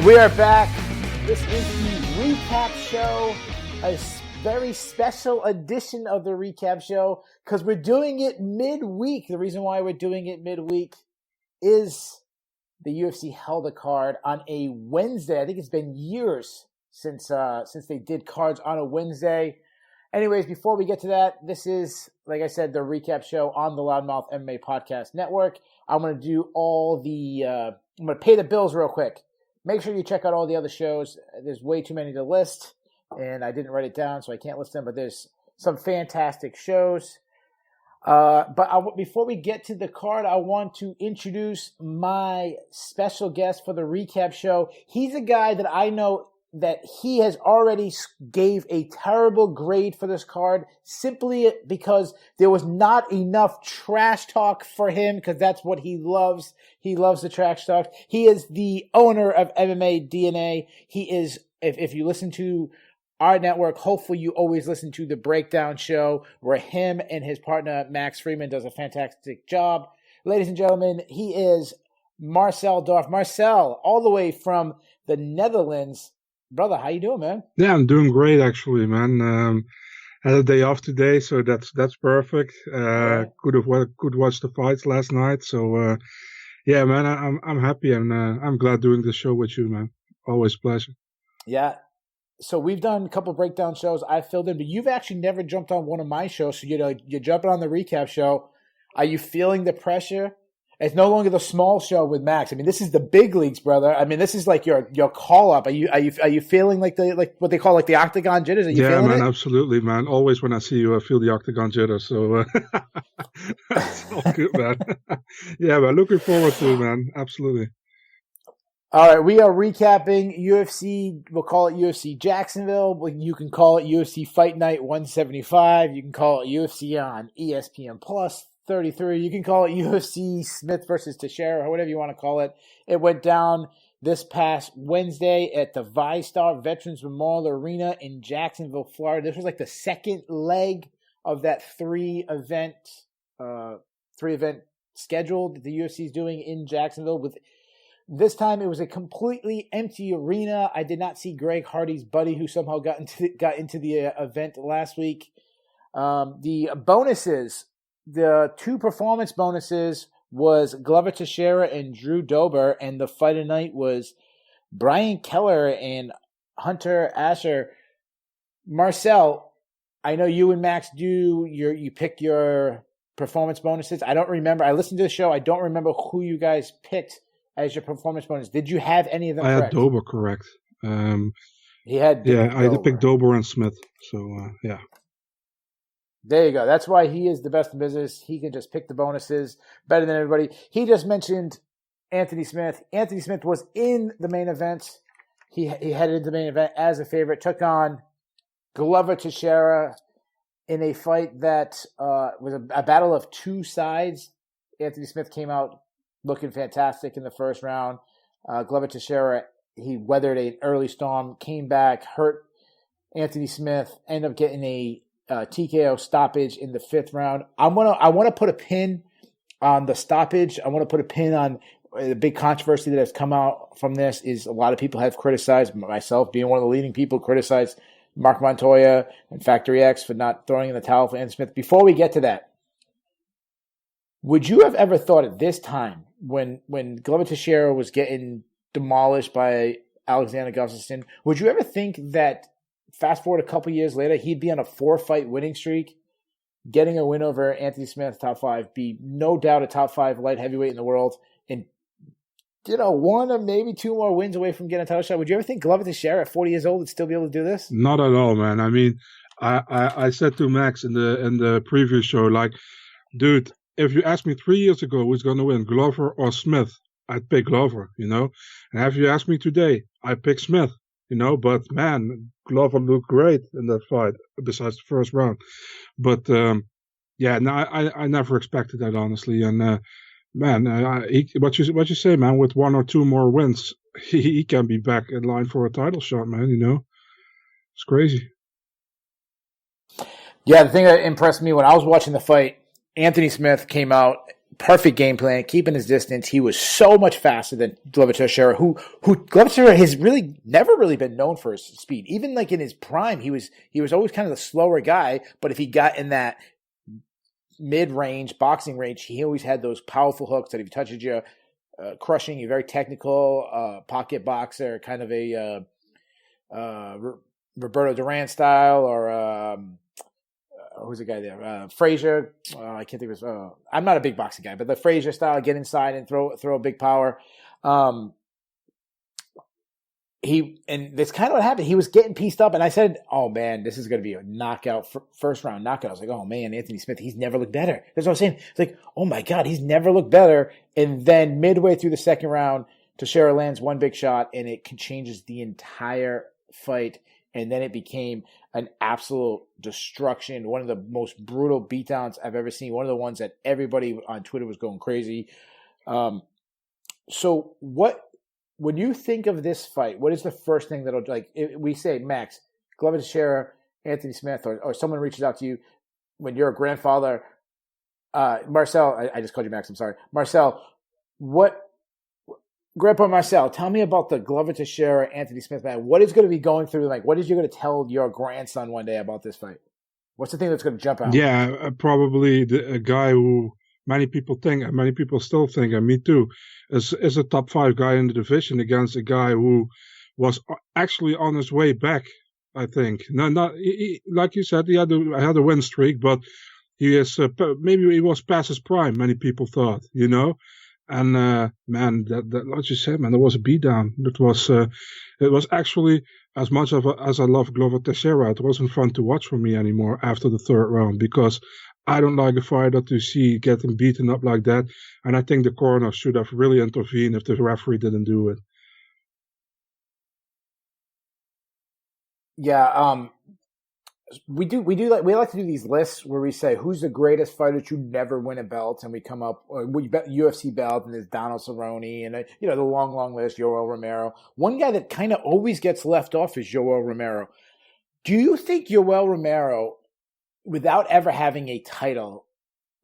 We are back. This is the recap show, a very special edition of the recap show because we're doing it midweek. The reason why we're doing it midweek is the UFC held a card on a Wednesday. I think it's been years since they did cards on a Wednesday. Anyways, before we get to that, this is, like I said, the recap show on the Loudmouth MMA Podcast Network. I'm going to do I'm going to pay the bills real quick. Make sure you check out all the other shows. There's way too many to list, and I didn't write it down, so I can't list them, but there's some fantastic shows. Before we get to the card, I want to introduce my special guest for the recap show. He's a guy that I know that he has already gave a terrible grade for this card simply because there was not enough trash talk for him, because that's what he loves. He loves the trash talk. He is the owner of MMA DNA. He is, if you listen to our network, hopefully you always listen to the Breakdown Show, where him and his partner Max Freeman does a fantastic job. Ladies and gentlemen, he is Marcel Dorff. Marcel, all the way from the Netherlands. Brother, how you doing, man? Yeah, I'm doing great, actually, man. Had a day off today, so that's perfect. Could watch the fights last night, so yeah, man, I'm happy, and I'm glad doing this show with you, man. Always a pleasure. Yeah. So we've done a couple breakdown shows. I filled in, but you've actually never jumped on one of my shows. So you're jumping on the recap show. Are you feeling the pressure? It's no longer the small show with Max. I mean, this is the big leagues, brother. I mean, this is like your call up. Are you feeling like what they call like the octagon jitters? Are you feeling man, it? Absolutely, man. Always when I see you, I feel the octagon jitters. So that's all good, man. Yeah, man. Looking forward to it, man. Absolutely. All right, we are recapping UFC. We'll call it UFC Jacksonville. You can call it UFC Fight Night 175. You can call it UFC on ESPN Plus 33. You can call it UFC Smith versus Teixeira, or whatever you want to call it. It went down this past Wednesday at the VyStar Veterans Memorial Arena in Jacksonville, Florida. This was like the second leg of that three-event schedule that the UFC is doing in Jacksonville. With this time, it was a completely empty arena. I did not see Greg Hardy's buddy, who somehow got into the event last week. The bonuses. The two performance bonuses was Glover Teixeira and Drew Dober, and the fight of the night was Brian Keller and Hunter Asher. Marcel, I know you and Max you pick your performance bonuses. I don't remember. I listened to the show. I don't remember who you guys picked as your performance bonus. Did you have any of them correct? I had Dober correct. He had I had to pick Dober and Smith. So, yeah. There you go. That's why he is the best in business. He can just pick the bonuses better than everybody. He just mentioned Anthony Smith. Anthony Smith was in the main event. He headed into the main event as a favorite. Took on Glover Teixeira in a fight that was a battle of two sides. Anthony Smith came out looking fantastic in the first round. Glover Teixeira, he weathered an early storm, came back, hurt Anthony Smith, ended up getting a TKO stoppage in the fifth round. I want to put a pin on the stoppage. I want to put a pin on the big controversy that has come out from this. Is a lot of people have criticized, myself being one of the leading people, criticized Mark Montoya and Factory X for not throwing in the towel for Anthony Smith. Before we get to that, would you have ever thought at this time, when Glover Teixeira was getting demolished by Alexander Gustafsson, would you ever think that fast forward a couple years later, he'd be on a 4-fight winning streak, getting a win over Anthony Smith, top 5, be no doubt a top 5 light heavyweight in the world, and one or maybe two more wins away from getting a title shot? Would you ever think Glover Teixeira at 40 years old would still be able to do this? Not at all, man. I mean, I said to Max in the previous show, like, dude, if you asked me 3 years ago who's going to win, Glover or Smith, I'd pick Glover, And if you ask me today, I pick Smith. But man, Glover looked great in that fight, besides the first round. But I never expected that, honestly. And what you say, man, with one or two more wins, he can be back in line for a title shot, man. It's crazy. Yeah, the thing that impressed me when I was watching the fight, Anthony Smith came out perfect game plan, keeping his distance. He was so much faster than Glover Teixeira, who Glover Teixeira has really never really been known for his speed. Even like in his prime, he was always kind of the slower guy. But if he got in that mid-range boxing range, he always had those powerful hooks that if he touches you, crushing. You're very technical, pocket boxer, kind of a Roberto Duran style, or who's the guy there? Frazier. I can't think of his. I'm not a big boxing guy, but the Frazier style, get inside and throw a big power. And that's kind of what happened. He was getting pieced up, and I said, "Oh man, this is going to be a knockout, first round knockout." I was like, "Oh man, Anthony Smith, he's never looked better." That's what I was saying. It's like, "Oh my god, he's never looked better." And then midway through the second round, Teixeira lands one big shot, and it changes the entire fight. And then it became an absolute destruction. One of the most brutal beatdowns I've ever seen. One of the ones that everybody on Twitter was going crazy. So when you think of this fight, what is the first thing that'll, like, we say, Max, Glover Teixeira, Anthony Smith, or someone reaches out to you when you're a grandfather, Marcel, I just called you Max, I'm sorry. Marcel, Grandpa Marcel, tell me about the Glover Teixeira, Anthony Smith man. What is going to be going through? Like, what is you going to tell your grandson one day about this fight? What's the thing that's going to jump out? Yeah, probably a guy who many people think, and many people still think, and me too, is a top 5 guy in the division against a guy who was actually on his way back. I think not like you said, he had a win streak, but he is maybe he was past his prime. Many people thought, And man, that like you said, man, there was a beatdown. It was actually as much as I love Glover Teixeira, it wasn't fun to watch for me anymore after the third round, because I don't like a fighter to see getting beaten up like that. And I think the corner should have really intervened if the referee didn't do it. Yeah, we like to do these lists where we say who's the greatest fighter to never win a belt, and we come up we bet UFC belt, and there's Donald Cerrone, and the long list, Yoel Romero. One guy that kind of always gets left off is Yoel Romero. Do you think Yoel Romero, without ever having a title,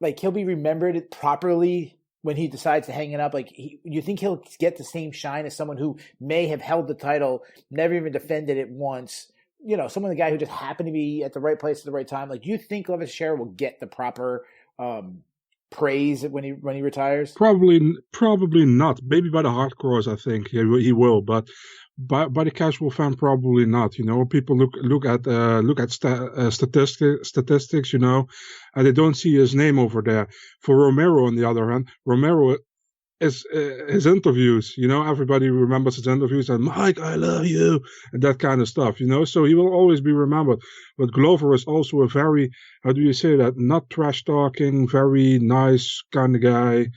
like, he'll be remembered properly when he decides to hang it up? Like, you think he'll get the same shine as someone who may have held the title, never even defended it once? Someone, the guy who just happened to be at the right place at the right time. Like, do you think Glover Teixeira will get the proper praise when he retires? Probably not. Maybe by the hardcores, I think he will, but by the casual fan, probably not. People look at statistics, and they don't see his name over there. For Romero, on the other hand, Romero is his interviews. Everybody remembers his interviews and Mike, I love you, and that kind of stuff. So he will always be remembered. But Glover is also a very, how do you say that? Not trash talking, very nice kind of guy.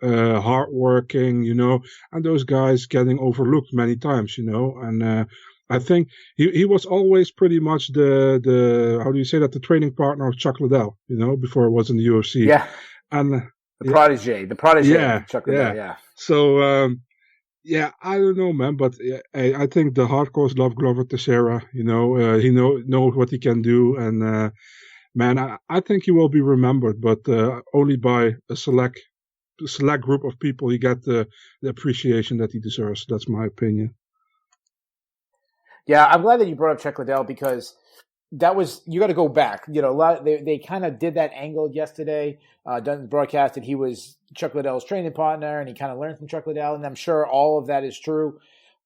Hardworking, and those guys getting overlooked many times, and I think he was always pretty much the how do you say that, the training partner of Chuck Liddell, before it was in the UFC. Yeah. And the protege yeah, of Chuck Liddell, yeah. So I don't know, man, but I think the hardcores love Glover Teixeira. He knows what he can do, and man, I think he will be remembered, but only by a select group of people. He got the appreciation that he deserves. That's my opinion. Yeah, I'm glad that you brought up Chuck Liddell, because that was, you got to go back. A lot, they kind of did that angle yesterday, done the broadcast, that he was Chuck Liddell's training partner and he kind of learned from Chuck Liddell, and I'm sure all of that is true.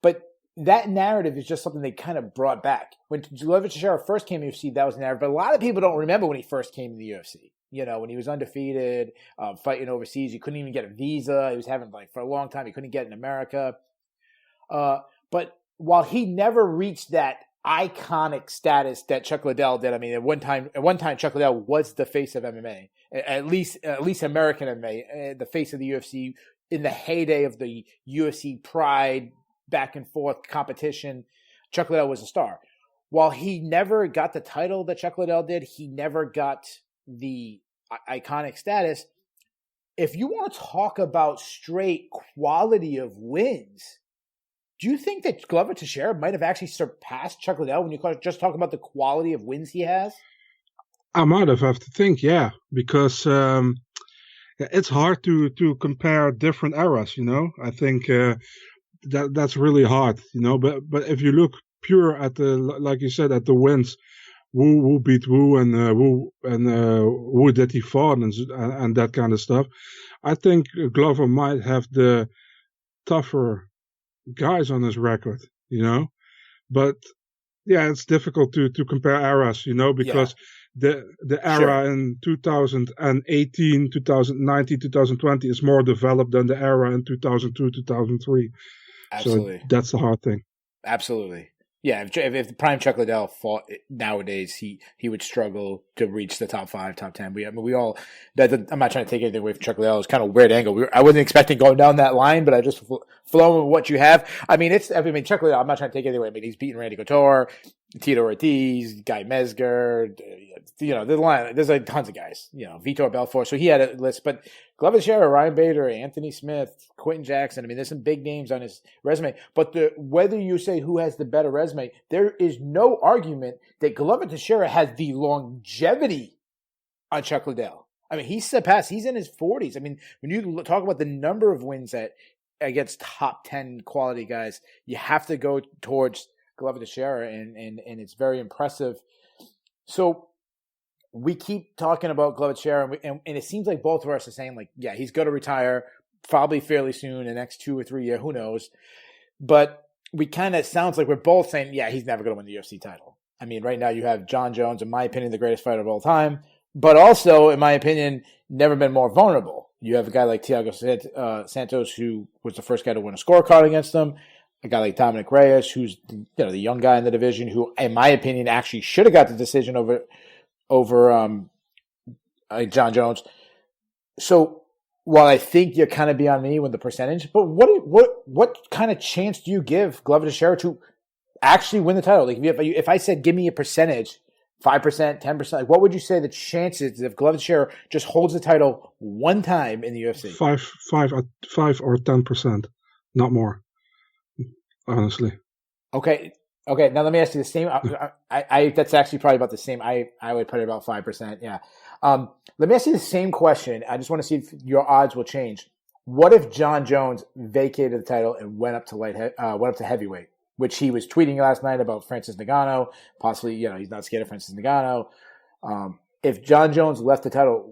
But that narrative is just something they kind of brought back. When Glover Teixeira first came to the UFC, that was the narrative. But a lot of people don't remember when he first came to the UFC. When he was undefeated, fighting overseas, he couldn't even get a visa. He was having, for a long time, he couldn't get in America. But while he never reached that iconic status that Chuck Liddell did, I mean, at one time, Chuck Liddell was the face of MMA, at least American MMA, the face of the UFC in the heyday of the UFC pride, back and forth competition. Chuck Liddell was a star. While he never got the title that Chuck Liddell did, he never got the iconic status. If you want to talk about straight quality of wins, do you think that Glover Teixeira might have actually surpassed Chuck Liddell when you just talk about the quality of wins he has? I might have to think, yeah, because it's hard to compare different eras. I think that's really hard. But if you look pure at the, like you said, at the wins, who beat who, and who did he fought, and that kind of stuff. I think Glover might have the tougher guys on his record. But yeah, it's difficult to compare eras, because the era in 2018, 2019, 2020 is more developed than the era in 2002, 2003. Absolutely. So that's the hard thing. Absolutely. Yeah, if Prime Chuck Liddell fought nowadays, he would struggle to reach the top 5, top 10. We all. I'm not trying to take anything away from Chuck Liddell. It's kind of a weird angle. I wasn't expecting going down that line, but I just flow with what you have. I mean, Chuck Liddell. I'm not trying to take anything away. I mean, he's beaten Randy Couture, Tito Ortiz, Guy Mezger. There's like tons of guys. Vitor Belfort. So he had a list, but Glover Teixeira, Ryan Bader, Anthony Smith, Quentin Jackson. I mean, there's some big names on his resume. But whether you say who has the better resume, there is no argument that Glover Teixeira has the longevity on Chuck Liddell. I mean, he's in his 40s. I mean, when you talk about the number of wins against top 10 quality guys, you have to go towards Glover Teixeira, and it's very impressive. So we keep talking about Glover Teixeira, and it seems like both of us are saying, like, yeah, he's going to retire probably fairly soon, the next 2 or 3 years, who knows. But we kind of sounds like we're both saying, yeah, he's never going to win the UFC title. I mean, right now you have John Jones, in my opinion, the greatest fighter of all time, but also, in my opinion, never been more vulnerable. You have a guy like Thiago Santos, who was the first guy to win a scorecard against him. A guy like Dominic Reyes, who's the young guy in the division, who, in my opinion, actually should have got the decision over John Jones. So while I think you're kind of beyond me with the percentage, but what kind of chance do you give Glover Teixeira to actually win the title? Like if I said give me a percentage, 5%, 10%, like what would you say the chances if Glover Teixeira just holds the title one time in the UFC? 5 or 10%, not more. Honestly. Okay. Now let me ask you the same. I that's actually probably about the same. I would put it about 5%. Yeah. Let me ask you the same question. I just want to see if your odds will change. What if John Jones vacated the title and went up to heavyweight, which he was tweeting last night about Francis Ngannou? Possibly, he's not scared of Francis Ngannou. If John Jones left the title,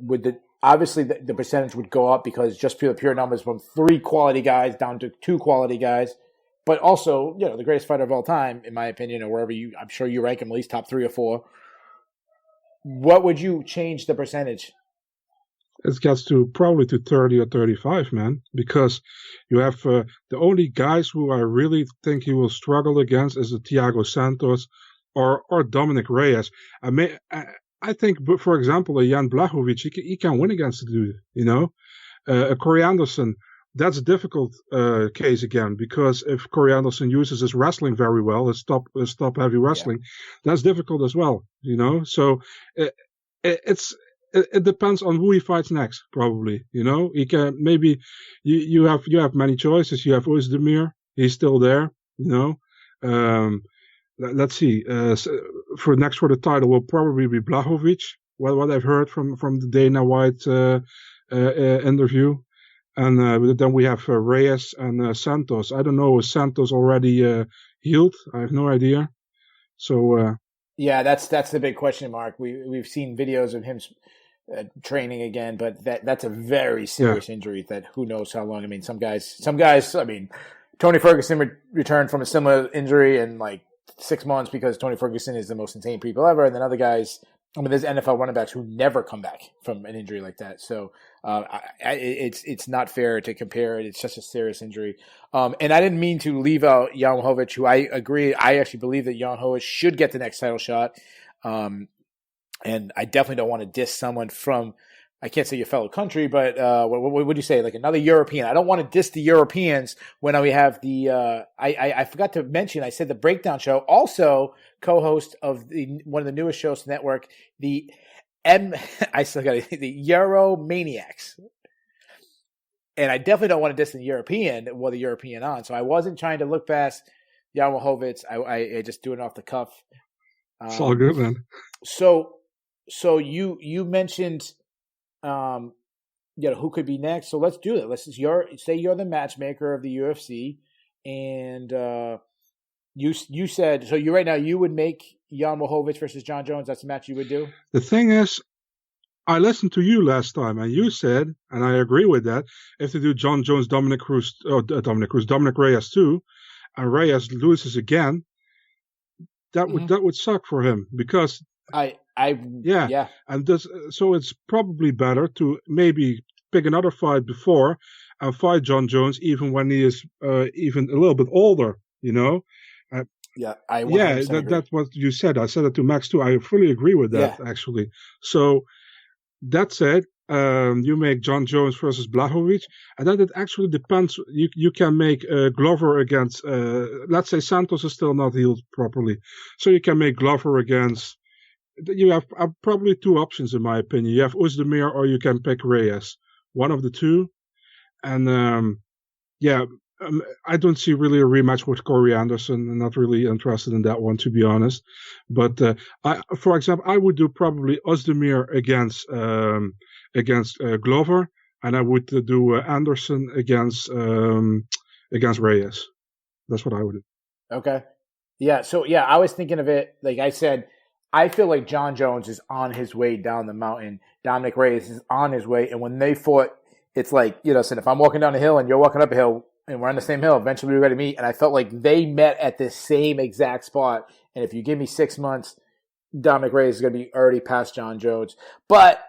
obviously the percentage would go up because just pure numbers from 3 quality guys down to 2 quality guys. But also, the greatest fighter of all time, in my opinion, or wherever I'm sure you rank him at least top 3 or 4. What would you change the percentage? It gets to probably to 30 or 35, man, because you have the only guys who I really think he will struggle against is the Thiago Santos or Dominic Reyes. I think, for example, a Jan Blachowicz, he can win against the dude, a Corey Anderson. That's a difficult case again, because if Corey Anderson uses his wrestling very well, his top heavy wrestling, that's difficult as well, So it depends on who he fights next, probably. He can maybe you have many choices. You have Ozdemir, he's still there. Let's see. For the title will probably be Blachowicz. What I've heard from the Dana White interview. And then we have Reyes and Santos. I don't know, is Santos already healed? I have no idea. So yeah, that's the big question mark. We've seen videos of him training again, but that's a very serious injury that who knows how long. I mean, some guys. I mean, Tony Ferguson returned from a similar injury in like 6 months because Tony Ferguson is the most insane people ever, and then other guys. I mean, there's NFL running backs who never come back from an injury like that. So it's not fair to compare it. It's such a serious injury. And I didn't mean to leave out Jan Blachowicz, who I agree. I actually believe that Jan Blachowicz should get the next title shot. And I definitely don't want to diss someone from, I can't say your fellow country, but what would you say? Like another European. I don't want to diss the Europeans when we have the I forgot to mention, I said the Breakdown Show, also co-host of one of the newest shows to the network, the Euromaniacs. And I definitely don't want to diss the European or the European on. So I wasn't trying to look past Jan Blachowicz. I just do it off the cuff. It's all good, man. So you mentioned who could be next. So let's do it. Say you're the matchmaker of the UFC, and you said so. You right now you would make Jan Blachowicz versus John Jones. That's the match you would do. The thing is, I listened to you last time, and you said, and I agree with that, if they do John Jones, Dominic Reyes too, and Reyes loses again, that would suck for him because yeah. And so it's probably better to maybe pick another fight before and fight John Jones even when he is even a little bit older, That's what you said. I said it to Max too. I fully agree with that actually. So that said, you make John Jones versus Blachowicz, and then it actually depends. You can make Glover against, let's say Santos is still not healed properly, so you can make Glover against. You have probably two options in my opinion. You have Oezdemir or you can pick Reyes, one of the two, and I don't see really a rematch with Corey Anderson. I'm not really interested in that one, to be honest. But for example, I would do probably Oezdemir against Glover, and I would do Anderson against Reyes. That's what I would do. Okay. Yeah. So I was thinking of it like I said. I feel like John Jones is on his way down the mountain. Dominic Reyes is on his way, and when they fought, it's like so if I'm walking down a hill and you're walking up a hill. And we're on the same hill. Eventually, we're going to meet. And I felt like they met at the same exact spot. And if you give me 6 months, Dominic Reyes is going to be already past John Jones. But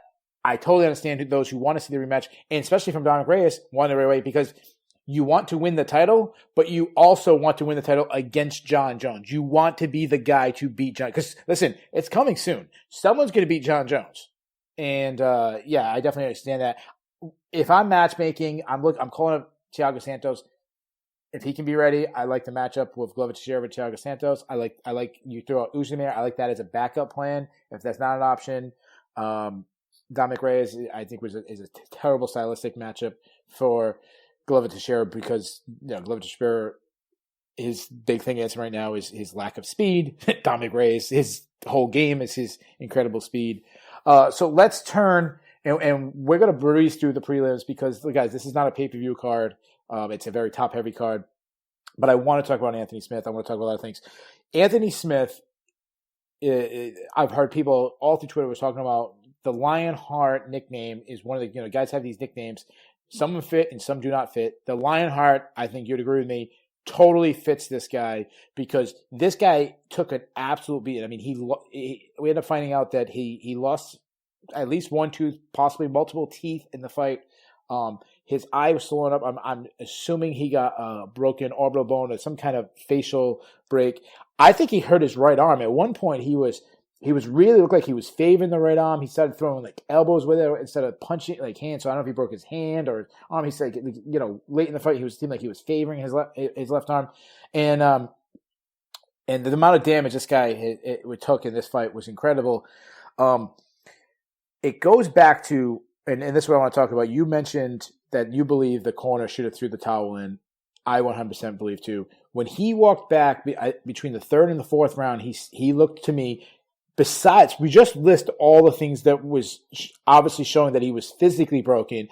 I totally understand those who want to see the rematch, and especially from Dominic Reyes, want the rematch because you want to win the title, but you also want to win the title against John Jones. You want to be the guy to beat John. Because listen, it's coming soon. Someone's going to beat John Jones, and I definitely understand that. If I'm matchmaking, I'm calling up Thiago Santos. If he can be ready, I like the matchup with Glover Teixeira with Thiago Santos. I like you throw out Oezdemir. I like that as a backup plan. If that's not an option, Dominic Reyes I think is a terrible stylistic matchup for Glover Teixeira because Glover Teixeira, his big thing against him right now is his lack of speed. Dominic Reyes, his whole game is his incredible speed. So let's turn. And we're going to breeze through the prelims because, guys, this is not a pay-per-view card. It's a very top-heavy card. But I want to talk about Anthony Smith. I want to talk about a lot of things. Anthony Smith, I've heard people all through Twitter was talking about the Lionheart nickname is one of the, guys have these nicknames. Some fit and some do not fit. The Lionheart, I think you'd agree with me, totally fits this guy because this guy took an absolute beat. I mean, we ended up finding out that he lost at least one tooth, possibly multiple teeth in the fight. His eye was swollen up. I'm assuming he got a broken orbital bone or some kind of facial break. I think he hurt his right arm. At one point, he was really looked like he was favoring the right arm. He started throwing like elbows with it instead of punching like hands. So I don't know if he broke his hand or his arm. He said, late in the fight, he seemed like he was favoring his left arm, and the amount of damage this guy took in this fight was incredible. It goes back to, and this is what I want to talk about. You mentioned that you believe the corner should have threw the towel in. I 100% believe too. When he walked back between the third and the fourth round, he looked to me, besides, we just list all the things that was obviously showing that he was physically broken,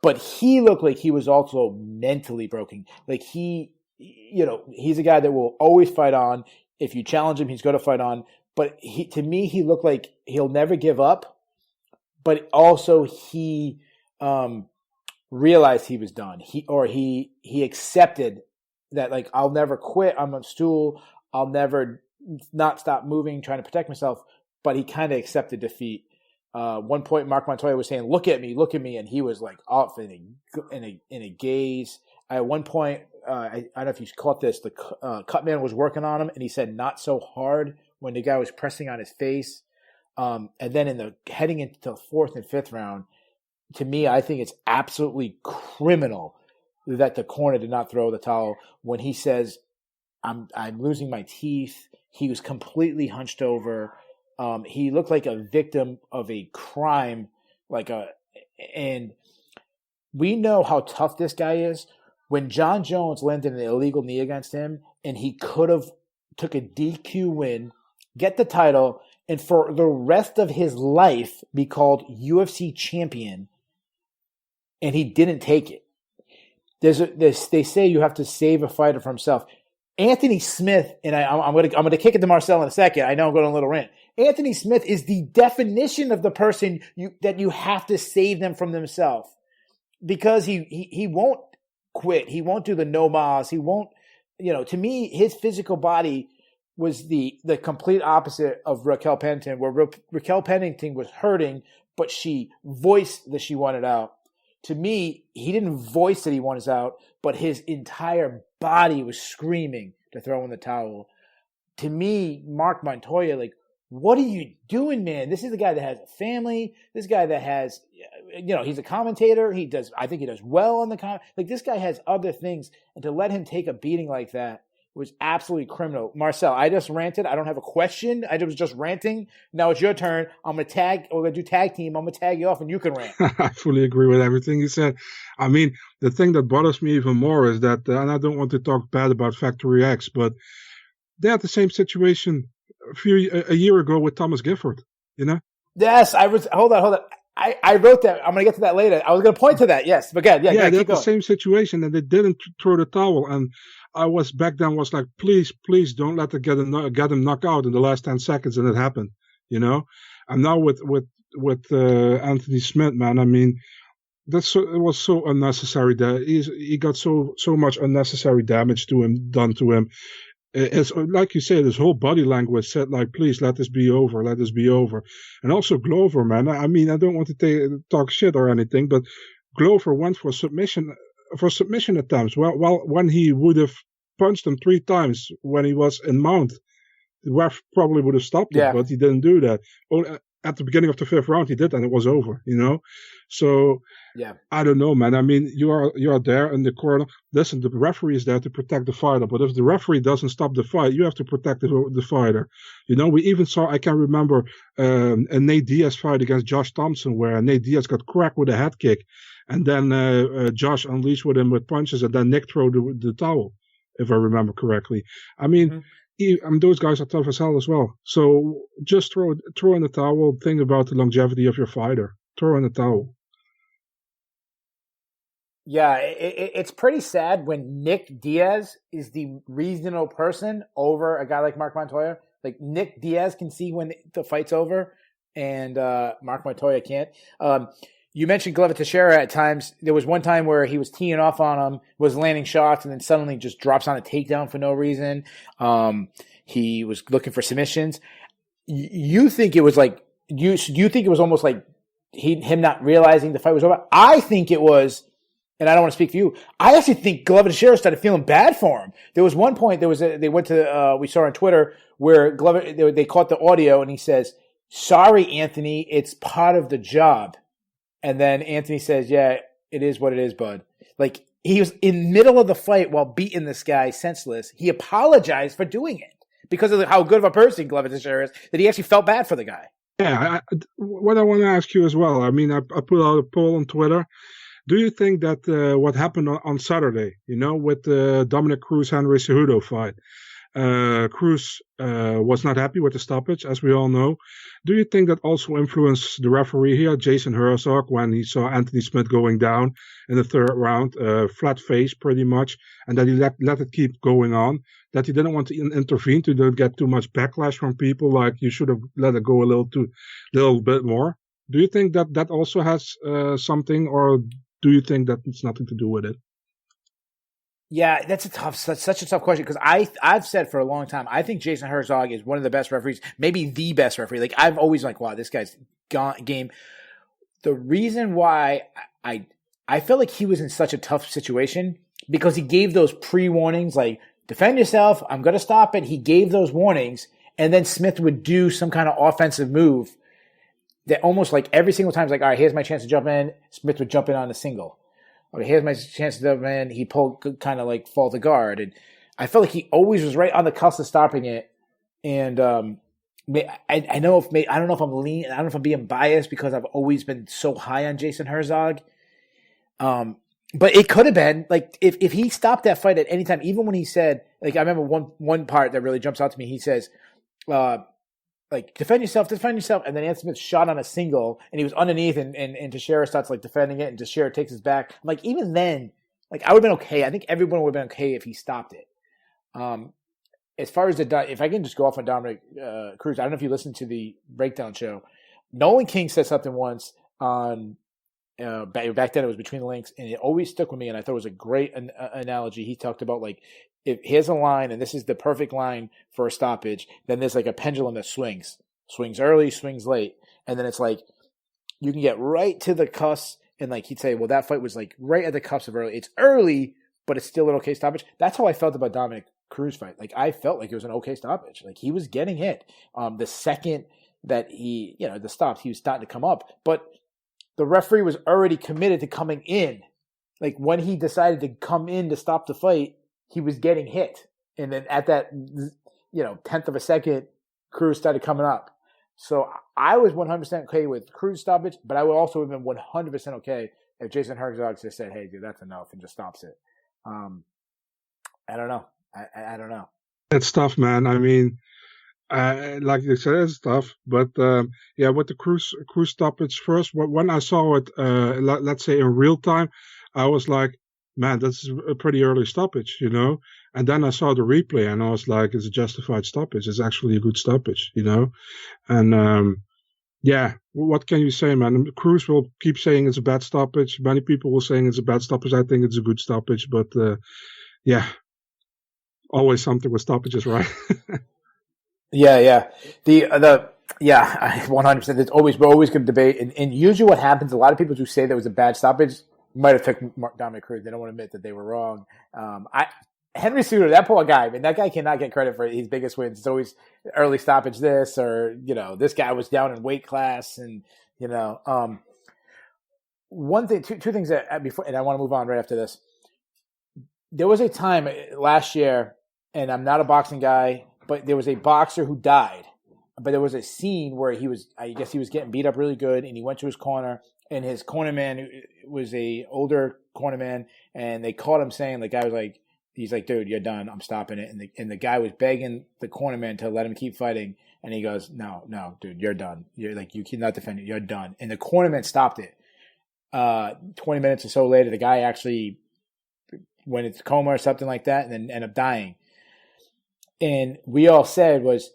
but he looked like he was also mentally broken. Like he's a guy that will always fight on. If you challenge him, he's going to fight on. But to me, he looked like he'll never give up. But also he realized he was done. He accepted that, like, I'll never quit. I'm on stool. I'll never not stop moving, trying to protect myself. But he kind of accepted defeat. One point, Mark Montoya was saying, look at me," and he was like off in a gaze. At one point, I don't know if you caught this. The cut man was working on him, and he said, "Not so hard," when the guy was pressing on his face. And then heading into the fourth and fifth round, to me, I think it's absolutely criminal that the corner did not throw the towel when he says, I'm losing my teeth. He was completely hunched over. He looked like a victim of a crime, and we know how tough this guy is. When John Jones landed an illegal knee against him, and he could have took a DQ win, get the title, and for the rest of his life be called UFC champion, and he didn't take it. They say you have to save a fighter for himself. Anthony Smith, and I'm gonna kick it to Marcel in a second. I know I'm going on a little rant. Anthony Smith is the definition of the person that you have to save them from themselves, because he won't quit. He won't do the no mas. He won't, to me, his physical body was the complete opposite of Raquel Pennington, where Raquel Pennington was hurting, but she voiced that she wanted out. To me, he didn't voice that he wanted out, but his entire body was screaming to throw in the towel. To me, Mark Montoya, like, what are you doing, man? This is the guy that has a family. This guy that has, he's a commentator. I think he does well on the like, this guy has other things. And to let him take a beating like that was absolutely criminal. Marcel, I just ranted. I don't have a question. I was just ranting. Now it's your turn. We're going to do tag team. I'm going to tag you off and you can rant. I fully agree with everything you said. I mean, the thing that bothers me even more is that, and I don't want to talk bad about Factory X, but they had the same situation a year ago with Thomas Gifford, Yes, hold on. I wrote that. I'm going to get to that later. I was going to point to that. Yes, but good. Yeah, they had the same situation, and they didn't throw the towel. And I was back then like, please don't let it get him knocked out in the last 10 seconds, and it happened. And now with Anthony Smith, man, I mean, it was so unnecessary that he got so much unnecessary damage done to him. It's like you said, his whole body language said, like, please let this be over. And also Glover, man. I mean, I don't want to talk shit or anything, but Glover went for submission attempts. Well, when he would have punched him 3 times when he was in mount, the ref probably would have stopped it, but he didn't do that. Only at the beginning of the 5th round he did, and it was over, So I don't know, man. I mean, you are there in the corner. Listen, the referee is there to protect the fighter, but if the referee doesn't stop the fight, you have to protect the fighter. We even saw, I can remember a Nate Diaz fight against Josh Thompson, where Nate Diaz got cracked with a head kick, and then Josh unleashed him with punches, and then Nick threw the towel, if I remember correctly. I mean, those guys are tough as hell as well. So just throw in the towel. Think about the longevity of your fighter. Throw in the towel. Yeah, it's pretty sad when Nick Diaz is the reasonable person over a guy like Mark Montoya. Like, Nick Diaz can see when the fight's over, and Mark Montoya can't. You mentioned Glover Teixeira at times. There was one time where he was teeing off on him, was landing shots, and then suddenly just drops on a takedown for no reason. He was looking for submissions. You think it was like you think it was almost like him not realizing the fight was over? I think it was, and I don't want to speak for you, I actually think Glover Teixeira started feeling bad for him. There was one point, they went to, we saw on Twitter, where Glover, they caught the audio, and he says, "Sorry, Anthony, it's part of the job." And then Anthony says, "Yeah, it is what it is, bud." Like, he was in the middle of the fight while beating this guy senseless. He apologized for doing it because of how good of a person Glover Teixeira is, that he actually felt bad for the guy. Yeah, what I want to ask you as well, I mean, I put out a poll on Twitter. Do you think that what happened on Saturday, with the Dominic Cruz-Henry Cejudo fight, Cruz was not happy with the stoppage, as we all know. Do you think that also influenced the referee here, Jason Herzog, when he saw Anthony Smith going down in the 3rd round, flat face pretty much, and that he let it keep going on, that he didn't want to intervene to don't get too much backlash from people, like you should have let it go a little bit more? Do you think that also has something, or do you think that it's nothing to do with it? Yeah, that's such a tough question, because I've said for a long time, I think Jason Herzog is one of the best referees, maybe the best referee. Like, I've always like, wow, this guy's game. The reason why I felt like he was in such a tough situation, because he gave those pre-warnings, like, defend yourself, I'm going to stop it. He gave those warnings, and then Smith would do some kind of offensive move that almost like every single time, it's like, all right, here's my chance to jump in. Smith would jump in on a single. Okay, here's my chance to jump in. He pulled kind of like fall to guard. And I felt like he always was right on the cusp of stopping it. And I don't know if I'm lean. I don't know if I'm being biased because I've always been so high on Jason Herzog. But it could have been like if he stopped that fight at any time, even when he said, like, I remember one part that really jumps out to me. He says, like, defend yourself. And then Anthony Smith shot on a single, and he was underneath, and Teixeira starts, like, defending it, and Teixeira takes his back. I'm like, even then, like, I would have been okay. I think everyone would have been okay if he stopped it. As far as if I can just go off on Dominic Cruz, I don't know if you listened to the breakdown show. Nolan King said something once on back then it was Between the Links, and it always stuck with me, and I thought it was a great analogy. He talked about, like, if here's a line, and this is the perfect line for a stoppage, then there's like a pendulum that swings early, swings late, and then it's like you can get right to the cusp, and like he'd say, well, that fight was like right at the cusp of early. It's early, but it's still an okay stoppage. That's how I felt about Dominic Cruz fight. Like, I felt like it was an okay stoppage. Like, he was getting hit. The second that he, the stops, he was starting to come up, but the referee was already committed to coming in. Like, when he decided to come in to stop the fight, he was getting hit. And then at that, tenth of a second, Cruz started coming up. So I was 100% okay with Cruz stoppage, but I would also have been 100% okay if Jason Herzog just said, hey, dude, that's enough, and just stops it. I don't know. I don't know. It's tough, man. I mean, like you said, it's tough. But with the Cruz stoppage first, when I saw it, let's say in real time, I was like, man, that's a pretty early stoppage, And then I saw the replay, and I was like, it's a justified stoppage. It's actually a good stoppage, And what can you say, man? Cruz will keep saying it's a bad stoppage. Many people will saying it's a bad stoppage. I think it's a good stoppage, but always something with stoppages, right? Yeah. The 100%. We're always going to debate, and usually what happens, a lot of people who say there was a bad stoppage might have took Dominic Cruz. They don't want to admit that they were wrong. Henry Cejudo, that poor guy, I mean, that guy cannot get credit for his biggest wins. It's always early stoppage this, or, this guy was down in weight class, and, one thing, two things that before, and I want to move on right after this. There was a time last year, and I'm not a boxing guy, but there was a boxer who died. But there was a scene where he was getting beat up really good, and he went to his corner, and his cornerman was a older cornerman, and they caught him saying, the guy was like, he's like, dude, you're done. I'm stopping it. And the guy was begging the cornerman to let him keep fighting. And he goes, no, dude, you're done. You're like, you cannot defend it. You're done. And the cornerman stopped it. 20 minutes or so later, the guy actually went into coma or something like that, and then ended up dying. And we all said was,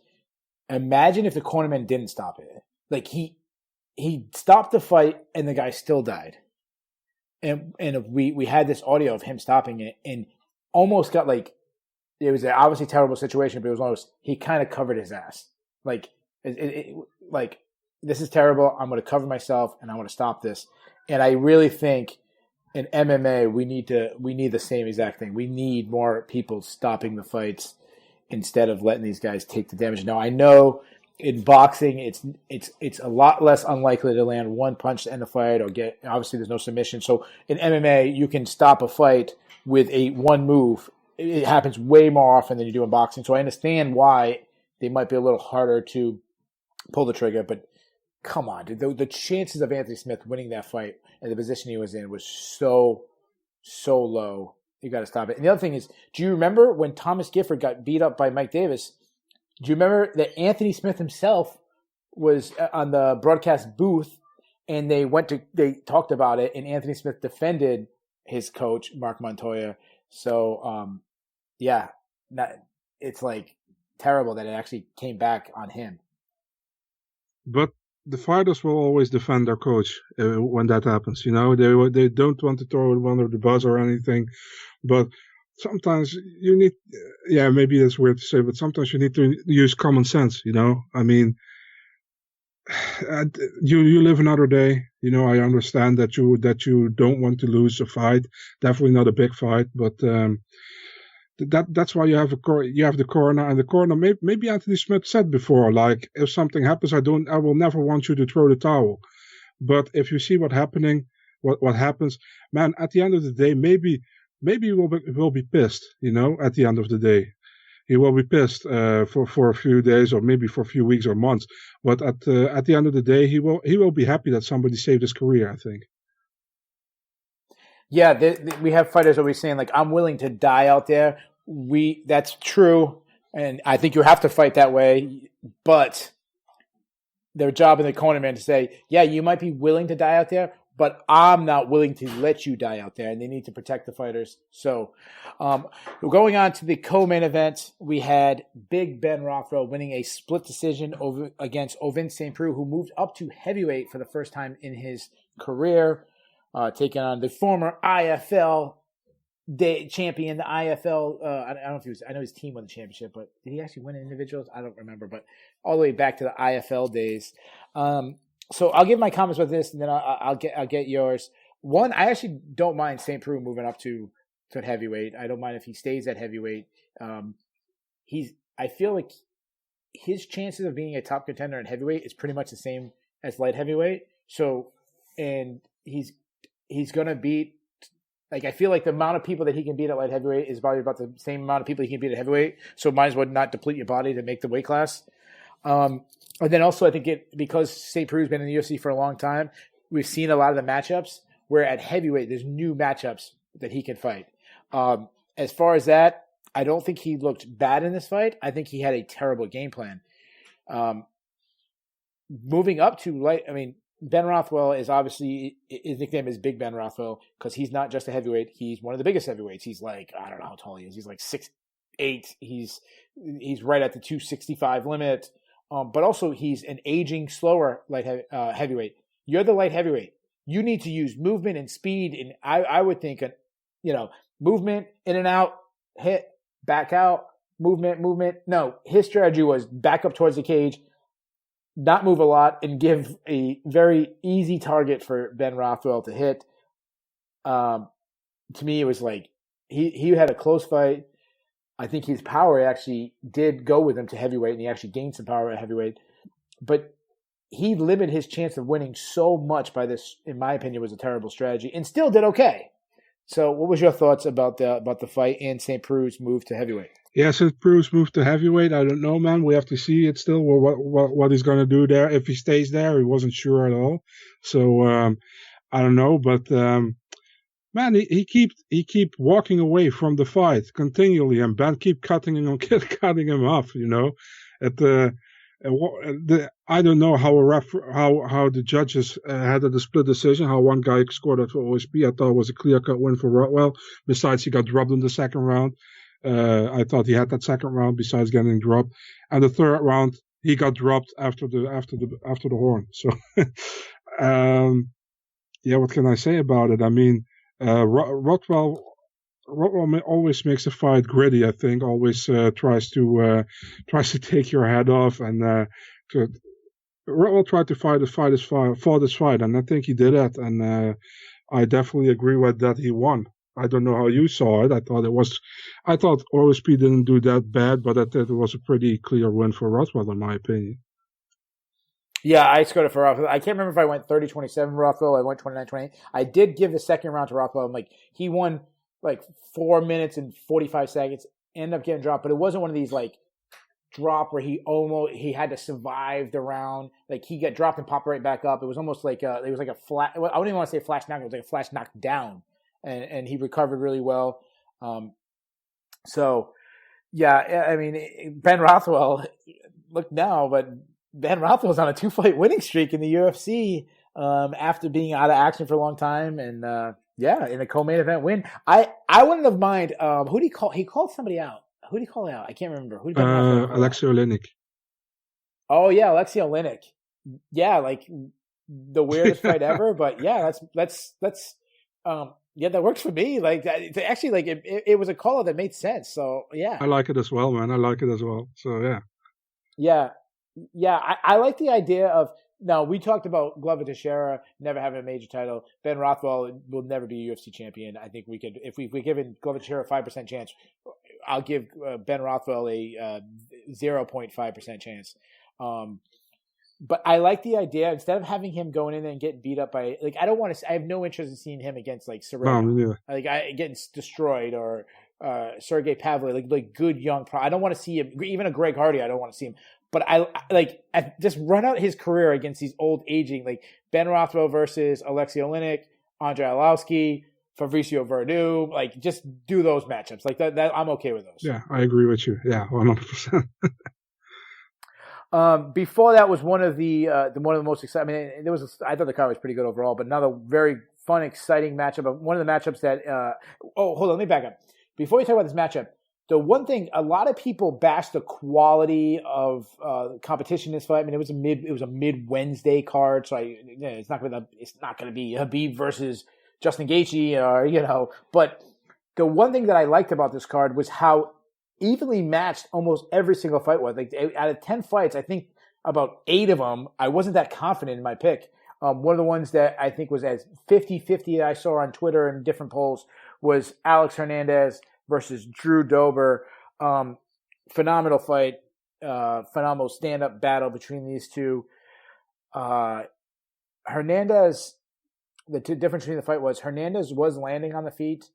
imagine if the cornerman didn't stop it. Like, he stopped the fight, and the guy still died. And we had this audio of him stopping it, and almost got like, it was an obviously terrible situation, but it was almost, he kind of covered his ass. Like, like, this is terrible. I'm going to cover myself, and I'm going to stop this. And I really think in MMA, we need the same exact thing. We need more people stopping the fights instead of letting these guys take the damage. Now, I know in boxing, it's a lot less unlikely to land one punch to end the fight, or obviously there's no submission. So in MMA, you can stop a fight with one move. It happens way more often than you do in boxing. So I understand why they might be a little harder to pull the trigger, but come on, dude. The chances of Anthony Smith winning that fight and the position he was in was so low. You got to stop it. And the other thing is, do you remember when Thomas Gifford got beat up by Mike Davis? Do you remember that Anthony Smith himself was on the broadcast booth, and they talked about it, and Anthony Smith defended his coach, Mark Montoya. So, it's like terrible that it actually came back on him. But the fighters will always defend their coach when that happens. They don't want to throw one under the bus or anything, but sometimes you need, maybe that's weird to say, but sometimes you need to use common sense. I mean, you live another day. I understand that you don't want to lose a fight, definitely not a big fight, but that's why you have the coroner, and the coroner. Maybe Anthony Smith said before, like, if something happens, I will never want you to throw the towel. But if you see what happens, man, at the end of the day, maybe he will be pissed. At the end of the day, he will be pissed for a few days, or maybe for a few weeks or months. But at the end of the day, he will be happy that somebody saved his career, I think. Yeah, we have fighters always saying, like, I'm willing to die out there. That's true, and I think you have to fight that way. But their job in the corner man to say, yeah, you might be willing to die out there, but I'm not willing to let you die out there, and they need to protect the fighters. So, going on to the co-main event, we had Big Ben Rothwell winning a split decision against Ovin St. Preux, who moved up to heavyweight for the first time in his career, taking on the former IFL champion, the IFL. I don't know if he was. I know his team won the championship, but did he actually win individuals? I don't remember. But all the way back to the IFL days. So I'll give my comments with this, and then I'll get yours. One, I actually don't mind St. Preux moving up to heavyweight. I don't mind if he stays at heavyweight. I feel like his chances of being a top contender in heavyweight is pretty much the same as light heavyweight. So, and he's gonna beat. Like, I feel like the amount of people that he can beat at light heavyweight is probably about the same amount of people he can beat at heavyweight. So might as well not deplete your body to make the weight class. And then also I think because St. Preux's been in the UFC for a long time, we've seen a lot of the matchups where at heavyweight there's new matchups that he can fight. As far as that, I don't think he looked bad in this fight. I think he had a terrible game plan. Moving up to light, I mean, Ben Rothwell is obviously, his nickname is Big Ben Rothwell because he's not just a heavyweight. He's one of the biggest heavyweights. He's like, I don't know how tall he is. He's like 6'8". He's right at the 265 limit. But also he's an aging, slower light heavyweight. You're the light heavyweight. You need to use movement and speed. And I would think, movement, in and out, hit, back out, movement. No, his strategy was back up towards the cage, not move a lot, and give a very easy target for Ben Rothwell to hit. To me, it was like he had a close fight. I think his power actually did go with him to heavyweight, and he actually gained some power at heavyweight. But he limited his chance of winning so much by this, in my opinion, was a terrible strategy, and still did okay. So what was your thoughts about the fight and St. Preux's move to heavyweight? Yeah, St. Preux's move to heavyweight, I don't know, man. We have to see it still, what he's going to do there. If he stays there, he wasn't sure at all. So I don't know, but man, he keep walking away from the fight continually, and Ben keep cutting him off. I don't know how the judges had the split decision, how one guy scored that for OSP. I thought it was a clear-cut win for Rothwell. Besides, he got dropped in the second round. I thought he had that second round besides getting dropped, and the third round he got dropped after the horn. So, yeah, what can I say about it? I mean, Rothwell always makes a fight gritty. I think always tries to take your head off, and Rothwell tried to fought this fight, and I think he did that, and I definitely agree with that. He won. I don't know how you saw it. I thought OSP didn't do that bad, but I thought it was a pretty clear win for Rothwell, in my opinion. Yeah, I scored it for Rothwell. I can't remember if I went 30-27 Rothwell. I went 29-28. I did give the second round to Rothwell. I'm like, he won like 4 minutes and 45 seconds, ended up getting dropped, but it wasn't one of these like drop where he had to survive the round. Like, he got dropped and popped right back up. It was almost like it was like a flat. I wouldn't even want to say flash knock. It was like a flash knock down. And he recovered really well. So, yeah, I mean, Ben Rothwell, look now, but Ben Rothwell's on a 2-fight winning streak in the UFC after being out of action for a long time. And, in a co-main event win. I wouldn't have mind. Who did he call? He called somebody out. Who did he call out? I can't remember. Who did Alexei Oleinik. Oh, yeah, Alexei Oleinik. Yeah, like the weirdest fight ever. But, yeah, that's yeah, that works for me. Like, that, actually, like it was a call that made sense. So yeah, I like it as well, man. I like it as well. So yeah. I like the idea of. Now, we talked about Glover Teixeira never having a major title. Ben Rothwell will never be a UFC champion. I think we could, if we've given Glover Teixeira a 5% chance, I'll give Ben Rothwell a 0.5% chance. But I like the idea, instead of having him going in there and getting beat up by, like, I have no interest in seeing him against, like, Serrano. Like, getting destroyed, or Sergey Pavlik, like good young I don't want to see him, even a Greg Hardy, I don't want to see him. But I just run out his career against these old aging, like Ben Rothwell versus Alexei Oleinik, Andrei Arlovski, Fabricio Verdum, like, just do those matchups. Like that I'm okay with those. Yeah, I agree with you. Yeah, 100%. Before that was one of the most exciting. I mean, I thought the card was pretty good overall, but another very fun, exciting matchup. One of the matchups that. Hold on, let me back up. Before we talk about this matchup, the one thing a lot of people bash the quality of competition in this fight. I mean, it was a mid Wednesday card, so it's not going to be Habib versus Justin Gaethje, or But the one thing that I liked about this card was how evenly matched almost every single fight was. Like out of 10 fights, I think about 8 of them, I wasn't that confident in my pick. One of the ones that I think was as 50-50 that I saw on Twitter and different polls was Alex Hernandez versus Drew Dober. Phenomenal fight, phenomenal stand-up battle between these two. Hernandez, the difference between the fight was Hernandez was landing on the feet,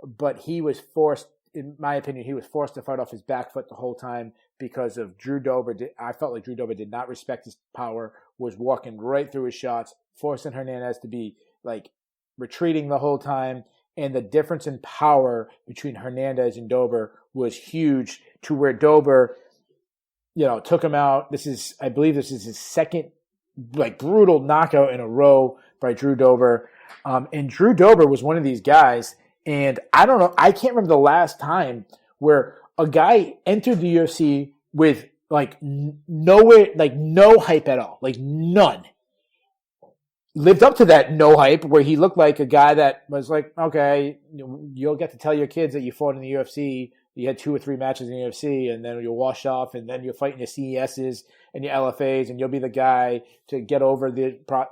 but he was forced, in my opinion, to fight off his back foot the whole time because of Drew Dober. I felt like Drew Dober did not respect his power, was walking right through his shots, forcing Hernandez to be like retreating the whole time. And the difference in power between Hernandez and Dober was huge, to where Dober, took him out. I believe this is his second like brutal knockout in a row by Drew Dober. And Drew Dober was one of these guys. And I don't know, I can't remember the last time where a guy entered the UFC with like no hype at all, like none. Lived up to that no hype, where he looked like a guy that was like, okay, you'll get to tell your kids that you fought in the UFC, you had 2 or 3 matches in the UFC, and then you'll wash off, and then you'll fight in your CESs and your LFAs, and you'll be the guy to get over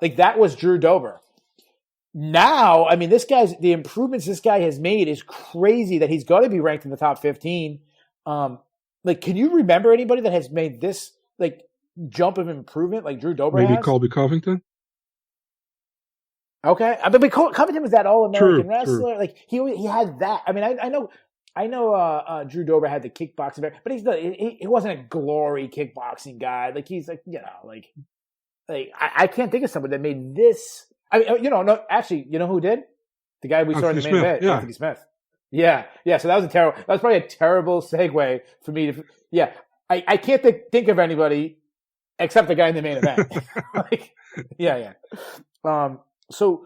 like that was Drew Dober. Now, I mean, the improvements this guy has made is crazy, that he's got to be ranked in the top 15. Like, can you remember anybody that has made this like jump of improvement like Drew Dober Maybe has? Colby Covington. Okay, I mean, Covington was that All-American wrestler. True. Like he had that. I mean, I know. Drew Dober had the kickboxing, but he wasn't a glory kickboxing guy. Like he's like I can't think of someone that made this. I mean, no, actually, you know who did? The guy we saw in the main event, Anthony Smith. Yeah. So that was probably a terrible segue for me to. Yeah, I can't think of anybody except the guy in the main event. Yeah. So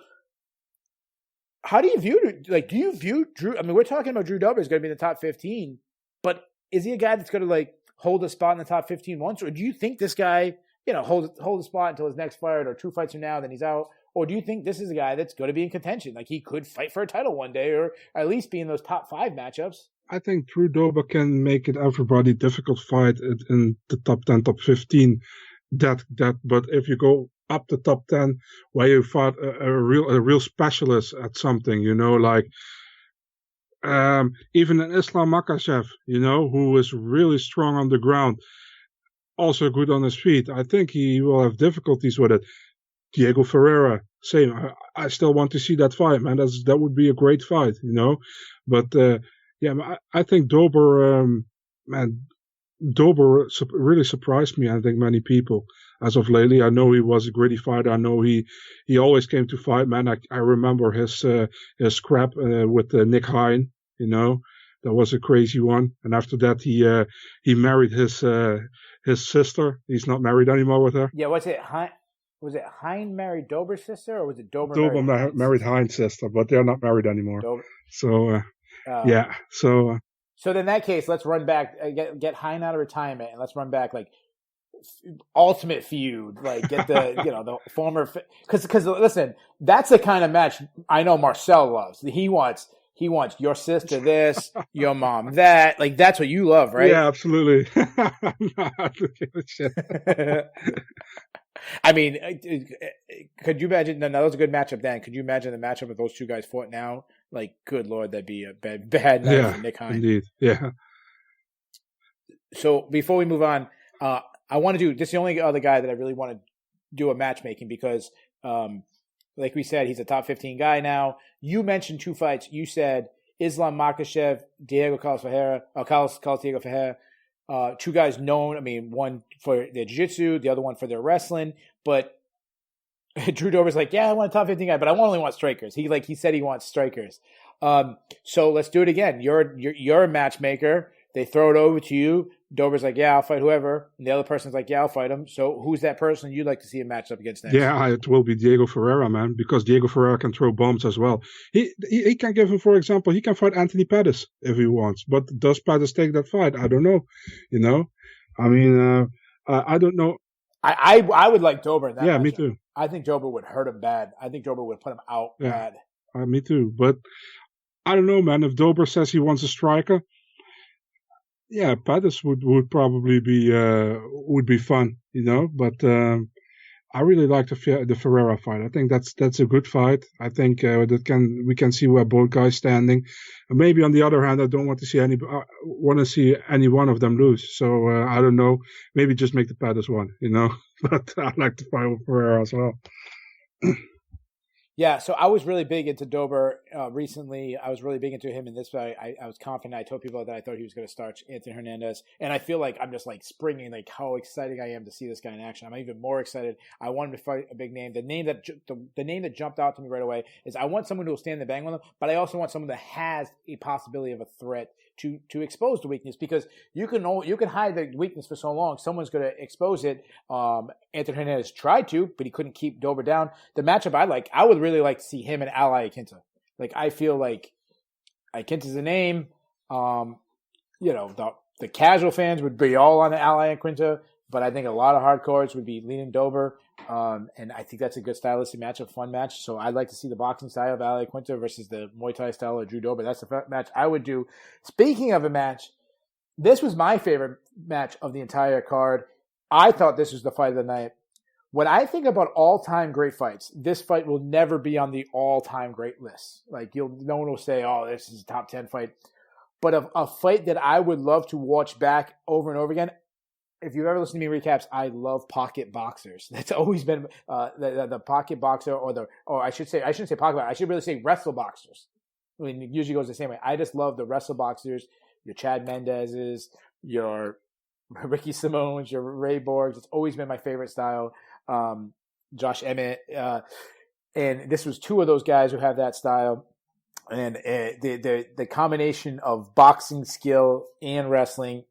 how do you view, like, do you view Drew? I mean, we're talking about Drew Dober is going to be in the top 15, but is he a guy that's going to like hold a spot in the top 15 once, or do you think this guy, hold a spot until his next fight or 2 fights from now, then he's out? Or do you think this is a guy that's going to be in contention? Like he could fight for a title one day, or at least be in those top 5 matchups? I think Drew Dober can make it everybody difficult fight in the top 10, top 15. But if you go up the top 10, where you fought a real specialist at something, like even an Islam Makhachev, who is really strong on the ground, also good on his feet. I think he will have difficulties with it. Diego Ferreira, same. I still want to see that fight, man. That would be a great fight, But I think Dober, Dober really surprised me. I think many people as of lately. I know he was a gritty fighter. I know he always came to fight, man. I remember his scrap with Nick Hine. That was a crazy one. And after that, he married his sister. He's not married anymore with her. Yeah, was it Hine married Dober's sister, or was it Dober married Hine's sister? But they're not married anymore. Dober. So yeah. So in that case, let's run back, get Hine out of retirement, and let's run back like Ultimate Feud, like get the the former, because listen, that's the kind of match I know Marcel loves. He wants your sister this, your mom that, like that's what you love, right? Yeah, absolutely. I mean, could you imagine? No, that was a good matchup then. Could you imagine the matchup if those two guys fought now? Like, good Lord, that'd be a bad night for Nick Hine. Indeed, yeah. So before we move on, I want to do, this is the only other guy that I really want to do a matchmaking because, like we said, he's a top 15 guy now. You mentioned 2 fights. You said Islam Makhachev, Carlos Diego Ferreira. 2 guys known, I mean, one for their jiu-jitsu, the other one for their wrestling. But Drew Dober's like, yeah, I want a top 15 guy, but I only want strikers. He said he wants strikers. So let's do it again. You're a matchmaker. They throw it over to you. Dober's like, yeah, I'll fight whoever. And the other person's like, yeah, I'll fight him. So who's that person you'd like to see a match up against next? Yeah, it will be Diego Ferreira, man, because Diego Ferreira can throw bombs as well. He can give him, for example, he can fight Anthony Pettis if he wants. But does Pettis take that fight? I don't know. I mean, I don't know. I would like Dober in that. Yeah, matchup. Me too. I think Dober would hurt him bad. I think Dober would put him out bad. Me too. But I don't know, man. If Dober says he wants a striker, yeah, Pettis would probably be fun, But I really like the Ferreira fight. I think that's a good fight. I think we can see where both guys standing. And maybe on the other hand, I don't want to see any one of them lose. So I don't know. Maybe just make the Pettis one, But I like the fight with Ferreira as well. Yeah, so I was really big into Dober recently. I was really big into him in this fight. I was confident. I told people that I thought he was going to start Anthony Hernandez. And I feel like I'm just like springing, like how exciting I am to see this guy in action. I'm even more excited. I want him to fight a big name. The name that jumped out to me right away is I want someone who will stand the bang with him, but I also want someone that has a possibility of a threat to expose the weakness, because you can hide the weakness for so long. Someone's going to expose it. Anthony Hernandez tried to, but he couldn't keep Dober down. The matchup I would really like to see him and Al Iaquinta. Like, I feel like Iaquinta's a name. The casual fans would be all on Al Iaquinta, but I think a lot of hardcores would be leaning Dober. And I think that's a good stylistic matchup, fun match. So I'd like to see the boxing style of Al Iaquinta versus the Muay Thai style of Drew Dober. That's the match I would do. Speaking of a match, this was my favorite match of the entire card. I thought this was the fight of the night. When I think about all-time great fights, this fight will never be on the all-time great list. Like, no one will say, oh, this is a top 10 fight. But a fight that I would love to watch back over and over again, if you've ever listened to me recaps, I love pocket boxers. That's always been the pocket boxer, or I shouldn't say pocket boxer. I should really say wrestle boxers. I mean, it usually goes the same way. I just love the wrestle boxers, your Chad Mendez's, your Ricky Simone's, your Ray Borg's. It's always been my favorite style. Josh Emmett. And this was two of those guys who have that style. And the combination of boxing skill and wrestling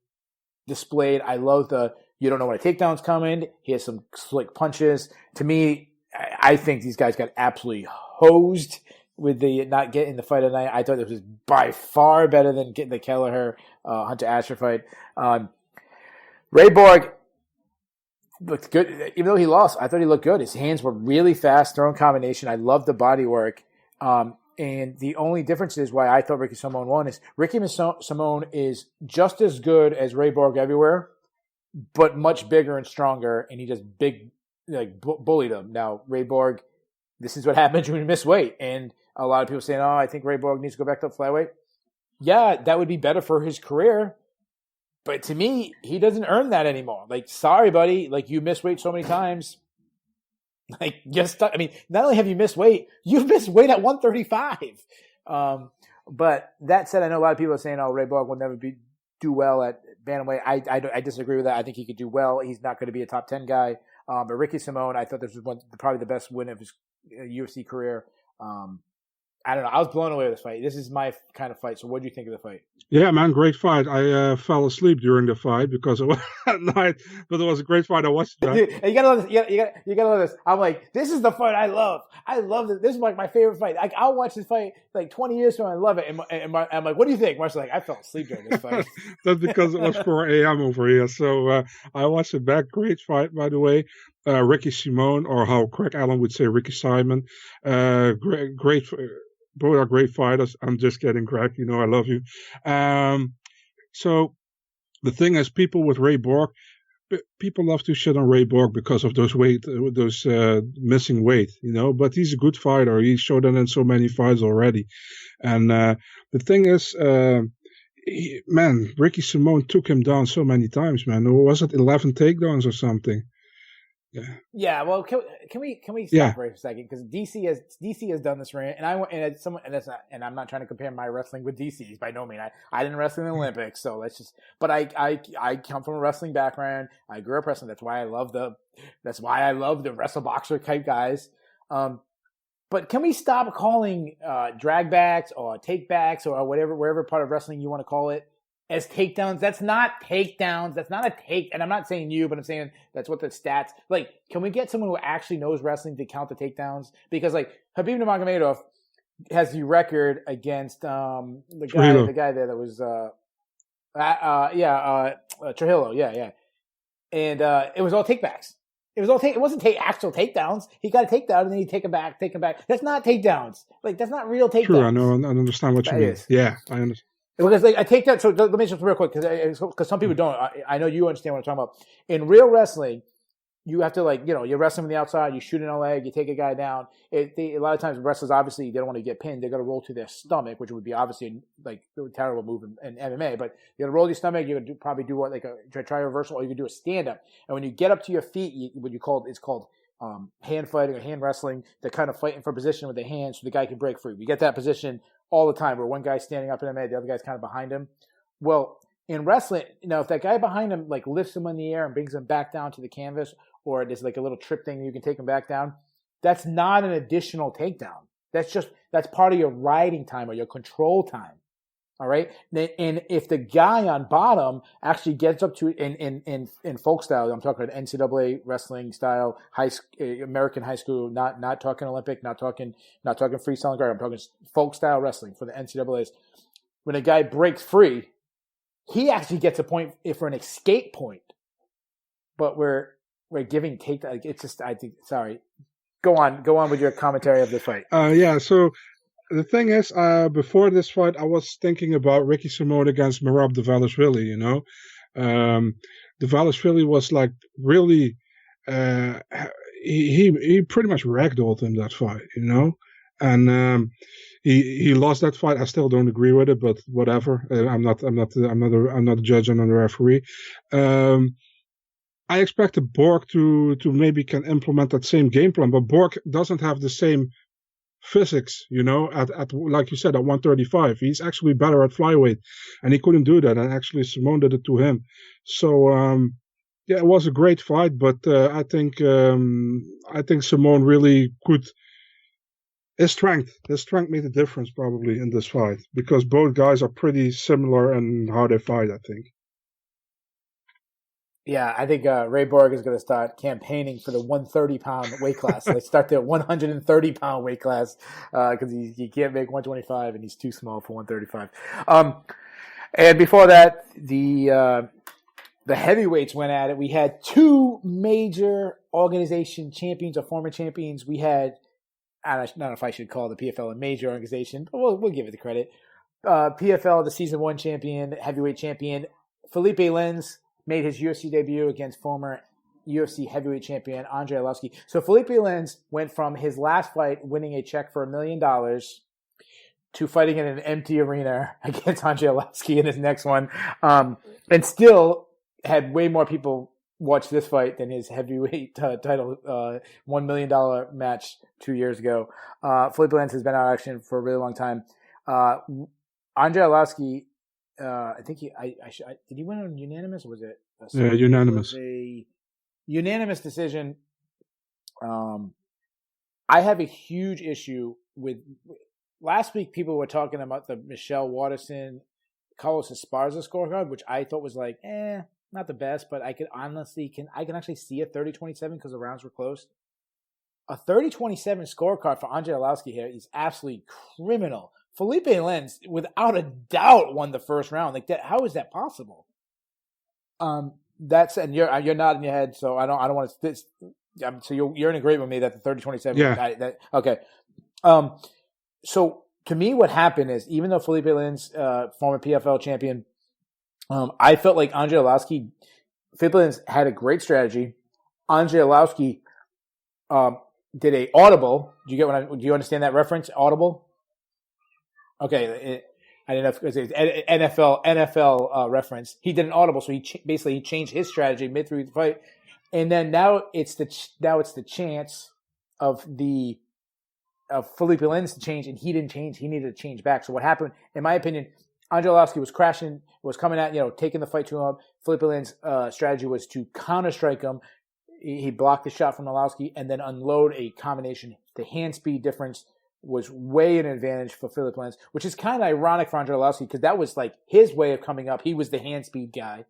displayed. I love you don't know when a takedown's coming. He has some slick punches. To me, I think these guys got absolutely hosed with the not getting the fight of the night. I thought this was by far better than getting the Kelleher Hunter Asher fight. Ray Borg looked good. Even though he lost, I thought he looked good. His hands were really fast, throwing combination. I love the body work. And the only difference is why I thought Ricky Simone won is Ricky Simone is just as good as Ray Borg everywhere, but much bigger and stronger, and he just bullied him. Now, Ray Borg, this is what happens when you miss weight. And a lot of people saying, oh, I think Ray Borg needs to go back to flyweight. Yeah, that would be better for his career. But to me, he doesn't earn that anymore. Like, sorry, buddy. Like, you miss weight so many times. Like, not only have you missed weight, you've missed weight at 135. But that said, I know a lot of people are saying, oh, Ray Borg will never do well at bantamweight. I disagree with that. I think he could do well. He's not going to be a top 10 guy. But Ricky Simone, I thought this was probably the best win of his UFC career. I don't know. I was blown away with this fight. This is my kind of fight. So what do you think of the fight? Yeah, man, great fight. I fell asleep during the fight because it was at night, but it was a great fight. I watched that. You gotta love this. You gotta love this. I'm like, this is the fight I love. I love this. This is like my favorite fight. Like, I'll watch this fight like 20 years from now. I love it. And I'm like, what do you think? Marcel's like, I fell asleep during this fight. That's because it was 4 a.m. over here. So I watched it back. Great fight, by the way. Ricky Simone, or how Craig Allen would say, Ricky Simon. Great. Both are great fighters. I'm just kidding, Craig. I love you. So the thing is, people with Ray Borg, people love to shit on Ray Borg because of those missing weight, But he's a good fighter. He showed that in so many fights already. And the thing is, Ricky Simone took him down so many times, man. Or was it 11 takedowns or something? Yeah. Well, can we stop for a second, because DC has done this rant, and I'm not trying to compare my wrestling with DC's by no means. I didn't wrestle in the Olympics, so let's just. But I come from a wrestling background. I grew up wrestling. That's why I love the wrestle boxer type guys. But can we stop calling dragbacks or takebacks or wherever part of wrestling you want to call it, as takedowns. That's not takedowns. That's not a take. And I'm not saying you, but I'm saying that's what the stats. Like, can we get someone who actually knows wrestling to count the takedowns? Because like Khabib Nurmagomedov has the record against the guy there that was Trujillo, yeah, and it was all takebacks. It wasn't actual takedowns. He got a takedown and then he'd take him back. That's not takedowns. Like that's not real takedowns. True, I know. I understand what you mean. Yeah, I understand. Because like I take that. So let me just real quick because some people don't. I know you understand what I'm talking about. In real wrestling, you have to you're wrestling from the outside. You shoot in a leg. You take a guy down. A lot of times wrestlers obviously they don't want to get pinned. They're going to roll to their stomach, which would be obviously like a terrible move in MMA. But you're going to roll to your stomach. You're going to probably do what try a reversal, or you can do a stand up. And when you get up to your feet, it's called hand fighting or hand wrestling. They're kind of fighting for position with their hands so the guy can break free. We get that position all the time where one guy's standing up in MMA, the other guy's kind of behind him. Well, in wrestling, if that guy behind him like lifts him in the air and brings him back down to the canvas, or there's like a little trip thing you can take him back down, that's not an additional takedown. That's part of your riding time or your control time. All right. And if the guy on bottom actually gets up to in folk style, I'm talking about NCAA wrestling style, American high school, not talking Olympic, not talking freestyle guard. I'm talking folk style wrestling for the NCAAs. When a guy breaks free, he actually gets a point for an escape point. But we're giving takedown. It's just sorry. Go on with your commentary of the fight. So. The thing is, before this fight, I was thinking about Ricky Simone against Merab Dvalishvili, Dvalishvili was like really, he pretty much ragdolled him that fight, and he lost that fight. I still don't agree with it, but whatever. I'm not a judge and I'm a referee. I expected Borg to maybe can implement that same game plan, but Borg doesn't have the same physics, at like you said, at 135. He's actually better at flyweight, and he couldn't do that, and actually Simone did it to him. So it was a great fight, but I think Simone really could. His strength made a difference probably in this fight, because both guys are pretty similar in how they fight, I think. Yeah, I think Ray Borg is going to start campaigning for the 130-pound weight class. Let's start the 130-pound weight class because he can't make 125 and he's too small for 135. And before that, the heavyweights went at it. We had two major organization champions or former champions. We had, I don't know if I should call the PFL a major organization, but we'll give it the credit. PFL, the season 1 champion, heavyweight champion, Felipe Lins made his UFC debut against former UFC heavyweight champion Andrei Arlovski. So Felipe Lins went from his last fight winning a check for $1 million to fighting in an empty arena against Andrei Arlovski in his next one, and still had way more people watch this fight than his heavyweight title $1 million match 2 years ago. Felipe Lins has been out of action for a really long time. Andrei Arlovski, I think did he win on unanimous or was it? Unanimous. It was a unanimous decision. I have a huge issue with. Last week, people were talking about the Michelle Waterson, Carlos Esparza scorecard, which I thought was like, not the best, but I can actually see a 30-27 because the rounds were close. A 30-27 scorecard for Andrei Arlovski here is absolutely criminal. Felipe Lins, without a doubt, won the first round. Like that, how is that possible? That's and you're nodding your head, so I don't want to. So you're in agreement with me that the 30-27. Yeah. Okay. So to me, what happened is even though Felipe Lins, former PFL champion, I felt like Andrei Arlovski, Felipe Lins had a great strategy. Andrei Arlovski did a audible. Do you understand that reference? Audible. Okay, I didn't know if it was NFL reference. He did an audible, so he basically changed his strategy mid through the fight, and then now it's the chance of Felipe Lins to change, and he didn't change. He needed to change back. So what happened, in my opinion, Andrei Arlovski was crashing, was coming at taking the fight to him. Felipe Lins' strategy was to counter strike him. He blocked the shot from Arlovski and then unload a combination, the hand speed difference. was way an advantage for Philip Lentz, which is kind of ironic for Andre Arlovski because that was like his way of coming up. He was the hand speed guy.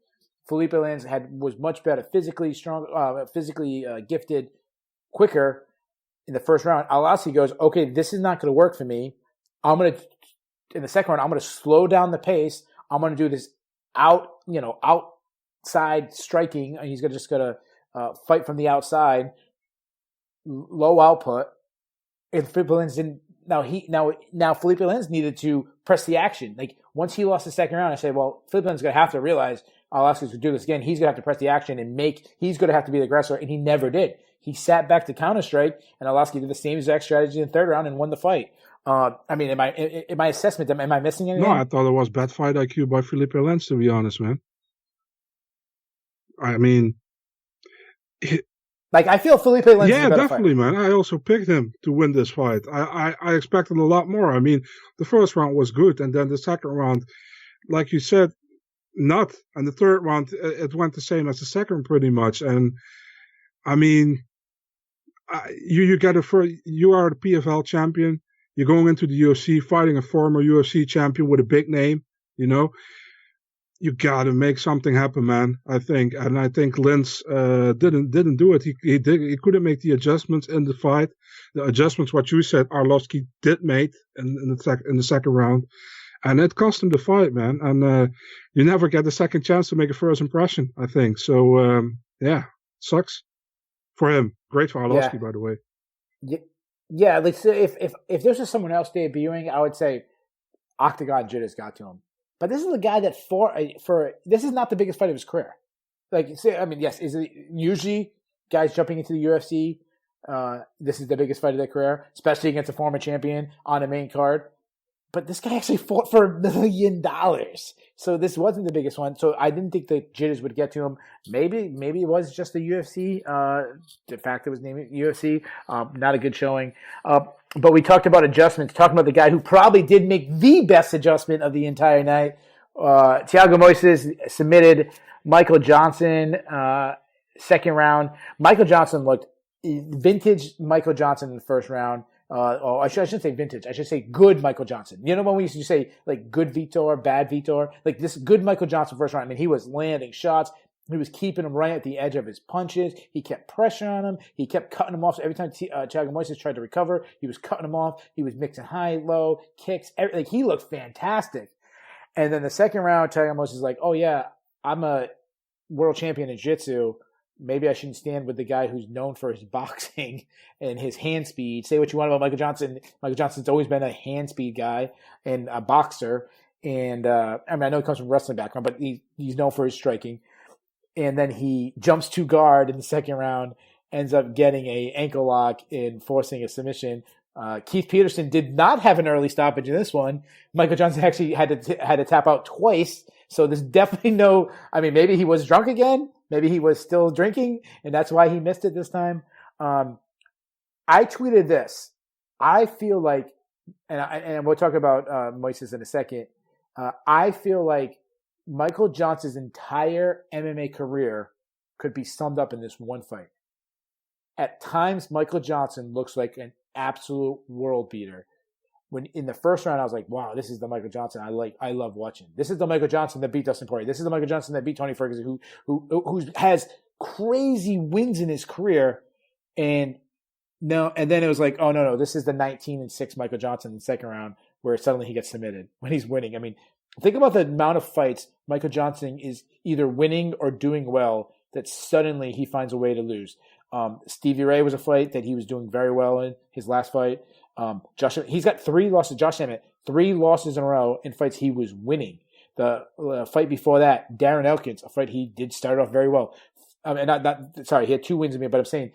Felipe Lentz was much better, physically strong, physically gifted, quicker in the first round. Arlovski goes, okay, this is not going to work for me. In the second round, I'm going to slow down the pace. I'm going to do this outside striking. He's just going to fight from the outside, low output. And Felipe Lentz didn't. Now Felipe Lentz needed to press the action. Like once he lost the second round, I said, well, Felipe Lentz is going to have to realize Arlovski's to do this again. He's going to have to press the action and he's going to have to be the aggressor, and he never did. He sat back to counter strike, and Arlovski did the same exact strategy in the third round and won the fight. In my assessment, am I missing anything? No, I thought it was bad fight IQ by Felipe Lentz, to be honest, man. I mean, I feel Felipe Lentz is a better definitely, fighter. man. I also picked him to win this fight. I expected a lot more. I mean, the first round was good, and then the second round, like you said, not. And the third round, it went the same as the second, pretty much. And I mean, you are the PFL champion. You're going into the UFC, fighting a former UFC champion with a big name. You know, you gotta make something happen, man. I think, and I think Lentz didn't do it. He couldn't make the adjustments in the fight. The adjustments, what you said, Arlovski did make in the second round, and it cost him the fight, man. And you never get a second chance to make a first impression, I think. So sucks for him. Great for Arlovski, by the way. Yeah. Like so if there's just someone else debuting, I would say Octagon jitters got to him. But this is a guy that this is not the biggest fight of his career. Yes, is it usually guys jumping into the UFC? This is the biggest fight of their career, especially against a former champion on a main card. But this guy actually fought for $1 million, so this wasn't the biggest one. So I didn't think the jitters would get to him. Maybe it was just the UFC. The fact it was named UFC, not a good showing. But we talked about adjustments, talking about the guy who probably did make the best adjustment of the entire night. Thiago Moises submitted Michael Johnson, second round. Michael Johnson looked vintage Michael Johnson in the first round. I shouldn't say vintage. I should say good Michael Johnson. You know when we used to say like good Vitor, bad Vitor? Like this good Michael Johnson first round. I mean, he was landing shots. He was keeping him right at the edge of his punches. He kept pressure on him. He kept cutting him off. So every time Thiago Moises tried to recover, he was cutting him off. He was mixing high, low, kicks. He looked fantastic. And then the second round, Thiago Moises is like, oh yeah, I'm a world champion in jiu-jitsu. Maybe I shouldn't stand with the guy who's known for his boxing and his hand speed. Say what you want about Michael Johnson. Michael Johnson's always been a hand speed guy and a boxer. And I know he comes from a wrestling background, but he's known for his striking. And then he jumps to guard in the second round, ends up getting a ankle lock and forcing a submission. Keith Peterson did not have an early stoppage in this one. Michael Johnson actually had to tap out twice. So there's definitely maybe he was drunk again. Maybe he was still drinking, and that's why he missed it this time. I tweeted this. I feel like, and we'll talk about Moises in a second. I feel like Michael Johnson's entire MMA career could be summed up in this one fight. At times, Michael Johnson looks like an absolute world beater. When in the first round, I was like, wow, this is the Michael Johnson I love watching. This is the Michael Johnson that beat Dustin Poirier. This is the Michael Johnson that beat Tony Ferguson, who has crazy wins in his career. And then it was like, oh no, this is the 19-6 Michael Johnson in the second round, where suddenly he gets submitted when he's winning. I mean, think about the amount of fights Michael Johnson is either winning or doing well that suddenly he finds a way to lose. Stevie Ray was a fight that he was doing very well in his last fight. He's got 3 losses. Josh Emmett, 3 losses in a row in fights he was winning. The fight before that, Darren Elkins, a fight he did start off very well. He had 2 wins in me, but I'm saying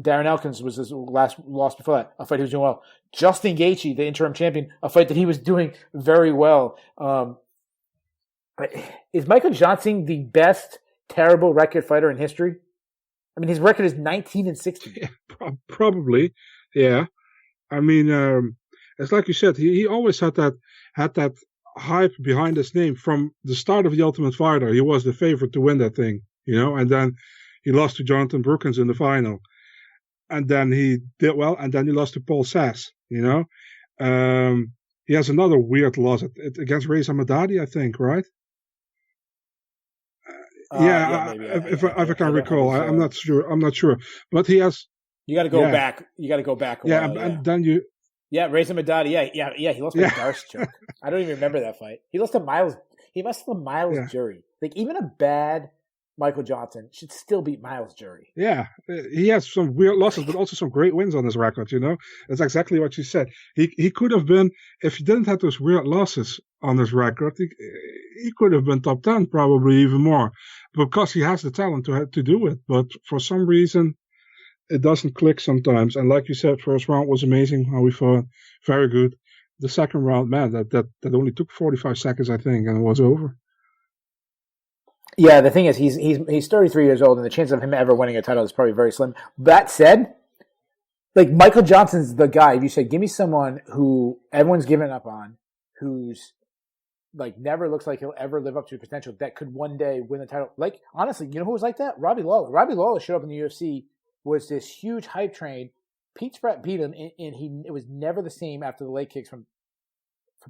Darren Elkins was his last loss before that, a fight he was doing well. Justin Gaethje, the interim champion, a fight that he was doing very well. Is Michael Johnson the best terrible record fighter in history? I mean, his record is 19-60. Yeah, probably, yeah. I mean, it's like you said, he always had that hype behind his name from the start of the Ultimate Fighter. He was the favorite to win that thing, and then he lost to Jonathan Brookins in the final. And then he did well, and then he lost to Paul Sass, He has another weird loss against Reza Madadi, I think, right? Yeah, maybe. If I can I don't have recall, his, I'm not sure. I'm not sure, but he has. You got to go back. You got to go back a while. And then you. Yeah, Reza Madadi. Yeah. He lost by Darce choke. I don't even remember that fight. He lost to Miles. He must have Miles Jury. Like even a bad Michael Johnson should still beat Miles Jury. Yeah, he has some weird losses, but also some great wins on his record. It's exactly what you said. He could have been, if he didn't have those weird losses on his record, he could have been top 10, probably even more, because he has the talent to do it. But for some reason, it doesn't click sometimes. And like you said, first round was amazing. How we fought, very good. The second round, man, that only took 45 seconds, I think, and it was over. Yeah, the thing is, he's 33 years old, and the chance of him ever winning a title is probably very slim. That said, like Michael Johnson's the guy. If you say, give me someone who everyone's given up on, who's like never looks like he'll ever live up to his potential, that could one day win the title. Like honestly, you know who was like that? Robbie Lawler. Robbie Lawler showed up in the UFC, was this huge hype train. Pete Spratt beat him, and it was never the same after the leg kicks for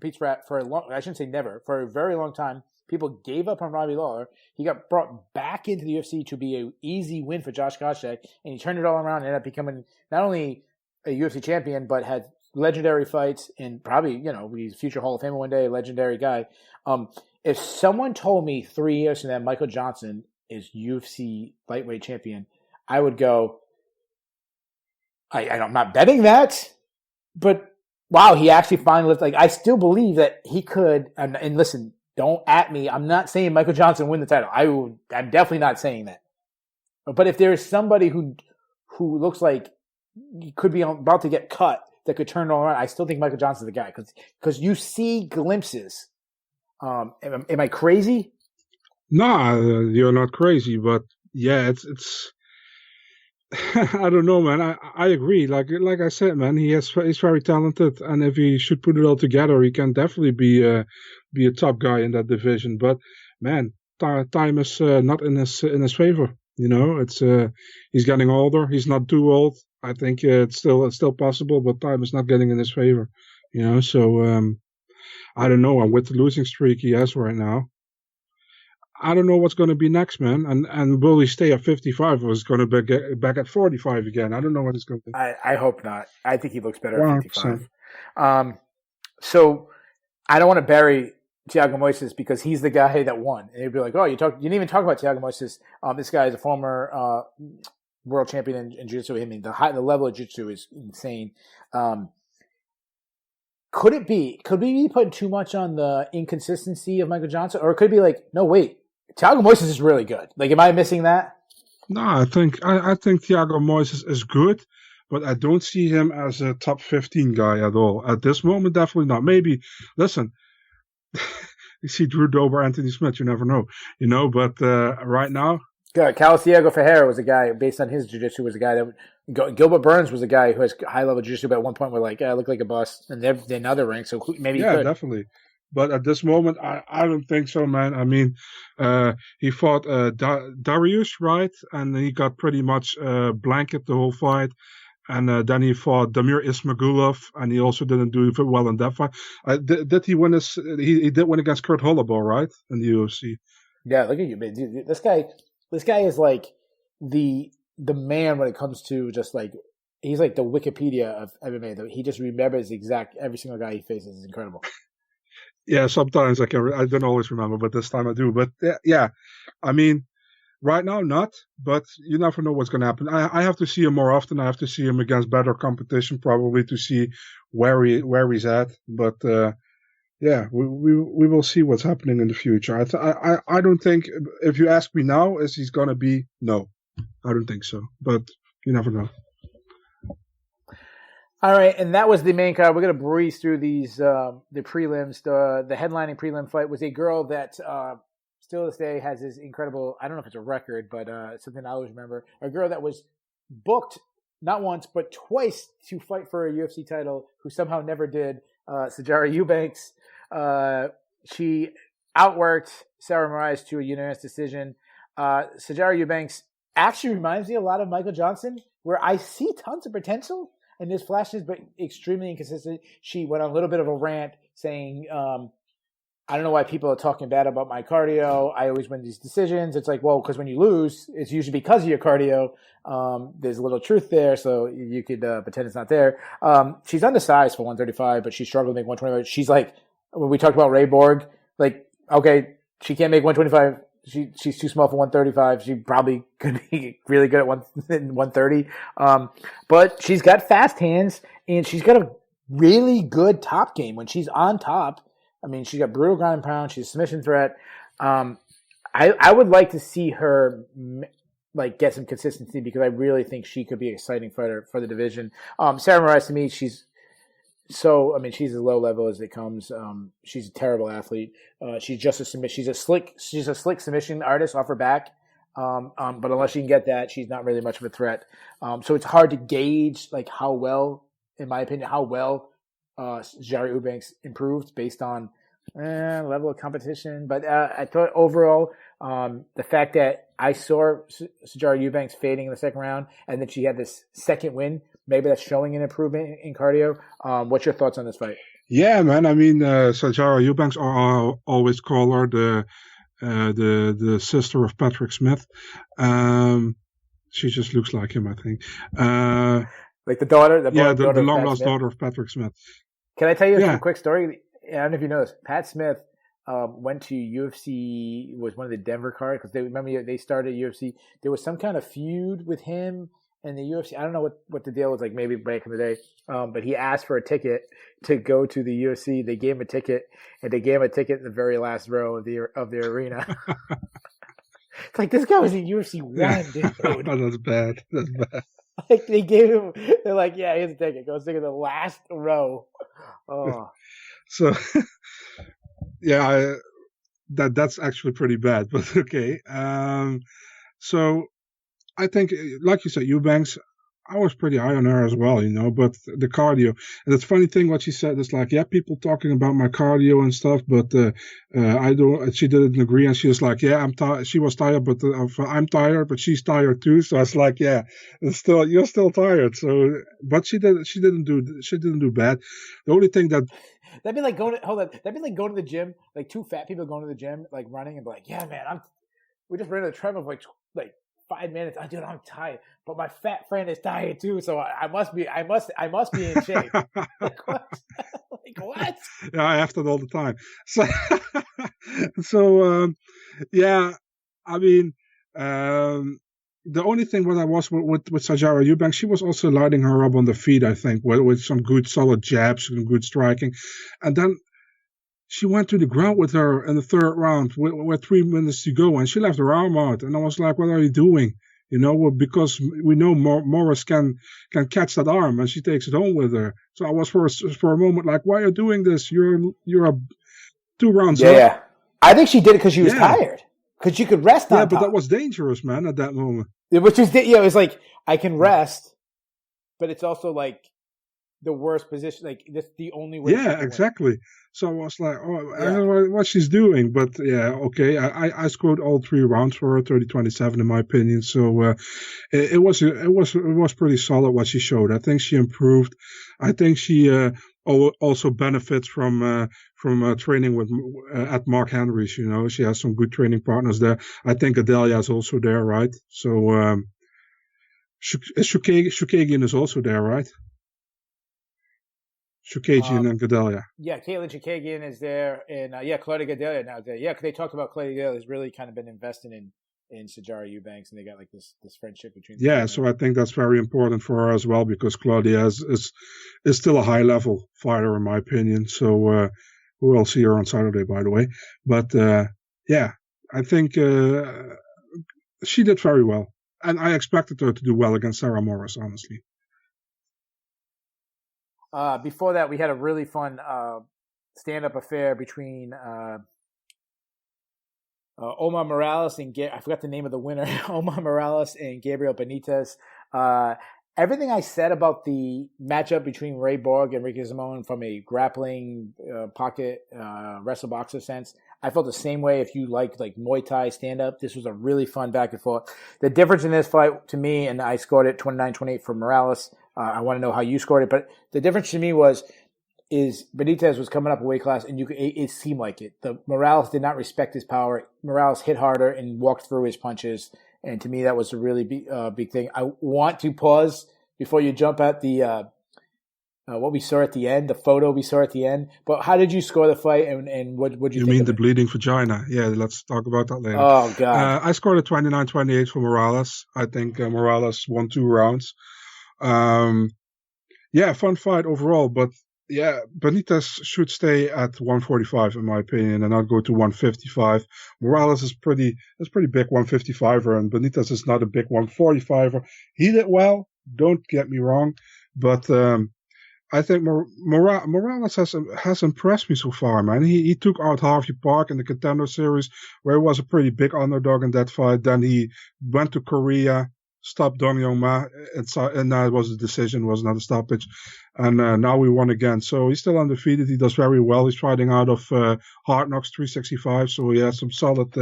Pete Spratt for a long. I shouldn't say never, for a very long time. People gave up on Robbie Lawler. He got brought back into the UFC to be an easy win for Josh Koscheck, and he turned it all around and ended up becoming not only a UFC champion, but had legendary fights and probably, he's a future Hall of Famer one day, a legendary guy. If someone told me 3 years from now Michael Johnson is UFC lightweight champion, I would go, I'm not betting that, but wow, he actually finally lived. Like, I still believe that he could, and listen, don't at me. I'm not saying Michael Johnson win the title. I'm definitely not saying that. But if there is somebody who looks like he could be about to get cut that could turn it all around, I still think Michael Johnson's the guy because you see glimpses. Am I crazy? No, you're not crazy, but yeah, it's. I don't know, man. I agree. Like I said, man, he's very talented, and if he should put it all together, he can definitely be a top guy in that division. But man, time is not in his favor. It's he's getting older. He's not too old. I think it's still possible, but time is not getting in his favor. So I don't know. And with the losing streak he has right now, I don't know what's going to be next, man. And will he stay at 55 or is going to be back at 45 again? I don't know what it's going to be. I hope not. I think he looks better at 55. So I don't want to bury Thiago Moises because he's the guy that won. And you'd be like, oh, you didn't even talk about Thiago Moises. This guy is a former world champion in jiu-jitsu. I mean, the level of jiu-jitsu is insane. Could we be putting too much on the inconsistency of Michael Johnson? Or it could be like, no, wait, Thiago Moises is really good. Like, am I missing that? No, I think Thiago Moises is good, but I don't see him as a top 15 guy at all. At this moment, definitely not. Maybe, listen, you see Drew Dober, Anthony Smith, you never know, but right now. Carlos Diego Ferreira was a guy, based on his jiu-jitsu, was a guy that Gilbert Burns was a guy who has high-level jiu-jitsu, but at one point we're like, I look like a bust, and they're now they're ranked, so maybe he could. Definitely. But at this moment, I don't think so, man. I mean, he fought Darius, right? And he got pretty much blanket the whole fight. And then he fought Damir Ismagulov, and he also didn't do well in that fight. Did he win his? He did win against Kurt Holloway, right, in the UFC? Yeah, look at you, man. Dude, this guy is like the man when it comes to just like he's like the Wikipedia of MMA. He just remembers every single guy he faces. Is incredible. Yeah, sometimes I don't always remember, but this time I do. But yeah, I mean, right now not, but you never know what's going to happen. I have to see him more often. I have to see him against better competition probably to see where he's at. But yeah, we will see what's happening in the future. I don't think, if you ask me now, is he's going to be? No, I don't think so. But you never know. All right, and that was the main card. We're going to breeze through these the prelims. The headlining prelim fight was a girl that still to this day has this incredible, I don't know if it's a record, but something I always remember. A girl that was booked not once, but twice to fight for a UFC title, who somehow never did, Sijara Eubanks. She outworked Sarah Moraes to a unanimous decision. Sijara Eubanks actually reminds me a lot of Michael Johnson, where I see tons of potential. and there's flashes, but extremely inconsistent. She went on a little bit of a rant saying, I don't know why people are talking bad about my cardio. I always win these decisions. It's like, well, because when you lose, it's usually because of your cardio. There's a little truth there, so you could pretend it's not there. She's undersized for 135, but she struggled to make 125. She's like, when we talked about Ray Borg, like, okay, she can't make 125. She's too small for 135. She probably could be really good at 130. But she's got fast hands, and she's got a really good top game when she's on top. I mean, she's got brutal ground and pound. She's a submission threat. I would like to see her like get some consistency because I really think she could be an exciting fighter for the division. Sarah Moraes, to me, she's as low level as it comes. She's a terrible athlete. She's just a submission. She's a slick submission artist off her back. But unless she can get that, she's not really much of a threat. So it's hard to gauge like how well, in my opinion, Teixeira Eubanks improved based on level of competition. But I thought overall, the fact that I saw Teixeira Eubanks fading in the second round, and then she had this second win, maybe that's showing an improvement in cardio. What's your thoughts on this fight? Yeah, man. I mean, Teixeira Eubanks, I always call her the sister of Patrick Smith. She just looks like him, I think. Like the daughter? The long lost daughter of Patrick Smith. Can I tell you a quick story? I don't know if you know this. Pat Smith went to UFC, was one of the Denver cards, because they started UFC. There was some kind of feud with him and the UFC. I don't know what the deal was, like maybe back in the day. But he asked for a ticket to go to the UFC. They gave him a ticket, and they gave him a ticket in the very last row of the arena. It's like, this guy was in UFC 1, dude. Oh, that's bad. That's bad. Like they're like, yeah, here's a ticket. Go stick in the last row. Oh. So, yeah, that's actually pretty bad, but okay. So I think, like you said, Eubanks, I was pretty high on her as well, but the cardio. And the funny thing, what she said is like, yeah, people talking about my cardio and stuff, but she didn't agree. And she was like, yeah, I'm tired. She was tired, but I'm tired, but she's tired too. So I was like, yeah, you're still tired. So, but she didn't do bad. The only thing that'd be like going to the gym, like two fat people going to the gym, like running and be like, yeah, man, we just ran to the treadmill for like 5 minutes. Dude, I'm tired, but my fat friend is tired too, so I must be in shape. Like what? Like what? Yeah, I have that all the time. So, yeah, I mean, the only thing what I was with Teixeira Eubanks, she was also lighting her up on the feet, I think, with some good solid jabs and good striking, and then she went to the ground with her in the third round with 3 minutes to go, and she left her arm out. And I was like, what are you doing? Because we know Morris can catch that arm, and she takes it home with her. So I was for a moment like, why are you doing this? You're 2 rounds up. Yeah. I think she did it because she was tired. Because you could rest on top. Yeah, but that was dangerous, man, at that moment. Which is, it was like, I can rest, but it's also like the worst position. Like, that's the only way. Yeah, exactly. So I was like, I don't know what she's doing. But yeah, okay. I scored all 3 rounds for her, 30-27 in my opinion. So it was pretty solid what she showed. I think she improved. I think she also benefits from training with at Mark Henry's. She has some good training partners there. I think Adelia is also there, right? So Shukagian is also there, right? Shukagian and Gadelia. Yeah, Caitlin Shukagian is there, and Claudia Gadelia now is there. Yeah, because they talked about Claudia Gadelia has really kind of been investing in Teixeira Eubanks, and they got like this friendship between them. Yeah, so I think that's very important for her as well, because Claudia is still a high level fighter in my opinion. So we'll see her on Saturday, by the way. But yeah, I think she did very well, and I expected her to do well against Sarah Morris, honestly. Before that, we had a really fun stand-up affair between Omar Morales and I forgot the name of the winner. Omar Morales and Gabriel Benitez. Everything I said about the matchup between Ray Borg and Ricky Simon from a grappling pocket wrestle boxer sense, I felt the same way. If you like Muay Thai stand-up, this was a really fun back and forth. The difference in this fight to me, and I scored it 29-28 for Morales. I want to know how you scored it. But the difference to me is Benitez was coming up a weight class, and it seemed like it. The Morales did not respect his power. Morales hit harder and walked through his punches, and to me that was a really big thing. I want to pause before you jump at the what we saw at the end, the photo we saw at the end. But how did you score the fight, and what did you think? You mean of the it? bleeding vagina? Yeah, let's talk about that later. Oh God! I scored a 29-28 for Morales. I think Morales won 2 rounds. Yeah, fun fight overall, but yeah, Benitez should stay at 145 in my opinion, and not go to 155. Morales is pretty big 155er, and Benitez is not a big 145er. He did well, don't get me wrong, but I think Morales has impressed me so far, man. He took out Harvey Park in the Contender Series, where he was a pretty big underdog in that fight. Then he went to Korea, stopped Dong Yong Ma, and that was a decision, was not a stoppage. And now we won again. So he's still undefeated. He does very well. He's fighting out of Hard Knocks 365. So he has some solid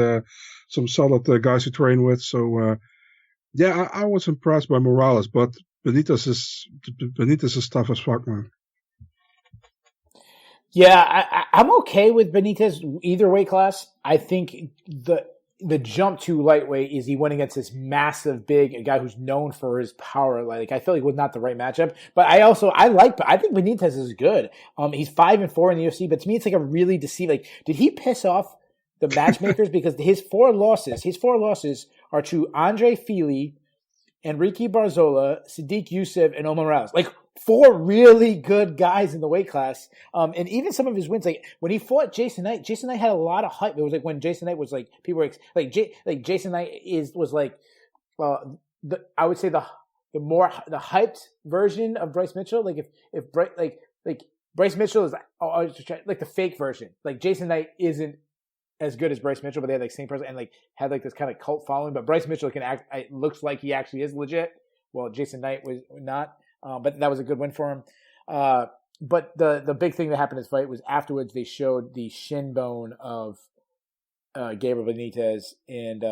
guys to train with. So yeah, I was impressed by Morales, but Benitez is tough as fuck, man. Yeah, I'm okay with Benitez either weight class. I think the jump to lightweight is he went against this massive, big a guy who's known for his power. Like I feel like it was not the right matchup. But I think Benitez is good. He's 5-4 in the UFC, but to me it's like a really deceiving. Like, did he piss off the matchmakers? Because his four losses are to Andre Fili, Enrique Barzola, Sadiq Youssef, and Omar Morales. Like 4 really good guys in the weight class. And even some of his wins, like when he fought Jason Knight had a lot of hype. It was like when Jason Knight was like, people were like Jason Knight was like, I would say the hyped version of Bryce Mitchell. Like if Bryce Mitchell is like the fake version. Like Jason Knight isn't as good as Bryce Mitchell, but they had like same person and like had like this kind of cult following. But Bryce Mitchell can act. It looks like he actually is legit. Well, Jason Knight was not, but that was a good win for him. But the big thing that happened in this fight was afterwards they showed the shin bone of Gabriel Benitez, and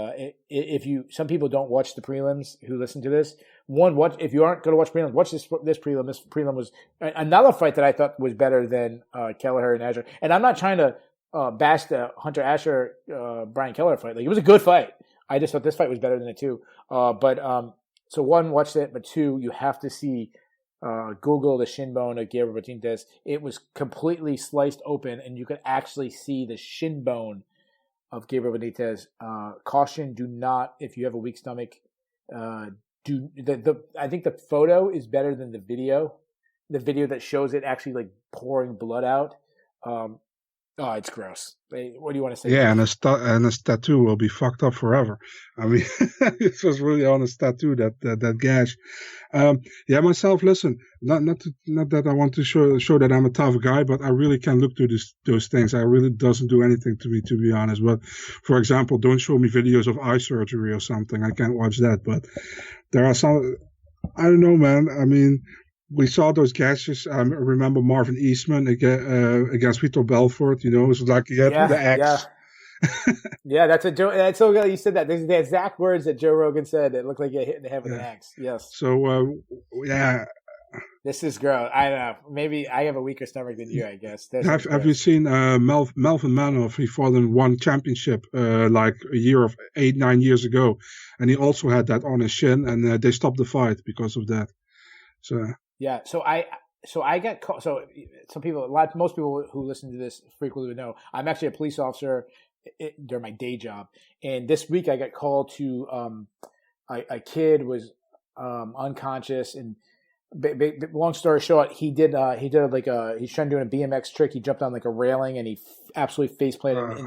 some people don't watch the prelims who listen to this. If you aren't going to watch prelims, watch this prelim. This prelim was another fight that I thought was better than Kelleher and Asher. And I'm not trying to bash the Hunter Asher Brian Kelleher fight. Like it was a good fight. I just thought this fight was better than the two. So one, watch it, but two, you have to see Google the shin bone of Gabriel Benitez. It was completely sliced open, and you could actually see the shin bone of Gabriel Benitez. Caution: do not, if you have a weak stomach, I think the photo is better than the video. The video that shows it actually like pouring blood out. Oh, it's gross. What do you want to say? Yeah, and his tattoo will be fucked up forever. I mean, it was really on his tattoo, that gash. Yeah, myself, listen, not that I want to show that I'm a tough guy, but I really can look to those things. I really doesn't do anything to me, to be honest. But for example, don't show me videos of eye surgery or something. I can't watch that. But there are some, I don't know, man. I mean, we saw those gashes. I remember Marvin Eastman against Vitor Belfort. You know, it was like he had the axe. Yeah, that's so good. You said that. There's the exact words that Joe Rogan said. It looked like you hit in the head with an axe. Yes. So yeah. This is gross. I don't know. Maybe I have a weaker stomach than you, I guess. Have you seen Melvin Manoff? He fought in one championship like 8-9 years ago, and he also had that on his shin, and they stopped the fight because of that. So. Yeah, so I got caught. So most people who listen to this frequently would know I'm actually a police officer during my day job, and this week I got called to a kid was unconscious, and long story short, he's trying to do a BMX trick. He jumped on like a railing and he absolutely face planted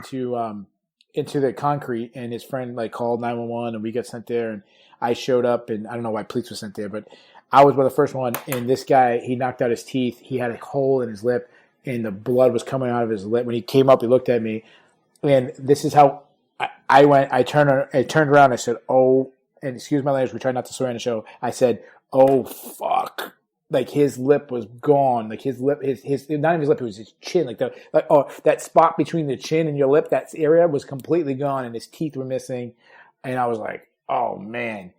into the concrete, and his friend like called 911, and we got sent there, and I showed up, and I don't know why police was sent there, but I was one of the first one, and this guy, he knocked out his teeth. He had a hole in his lip, and the blood was coming out of his lip. When he came up, he looked at me, and this is how I went. I turned around. I said, "Oh," and excuse my language. We try not to swear on the show. I said, "Oh fuck!" Like his lip was gone. Like his lip, his not even his lip. It was his chin. That spot between the chin and your lip, that area was completely gone, and his teeth were missing. And I was like, "Oh man."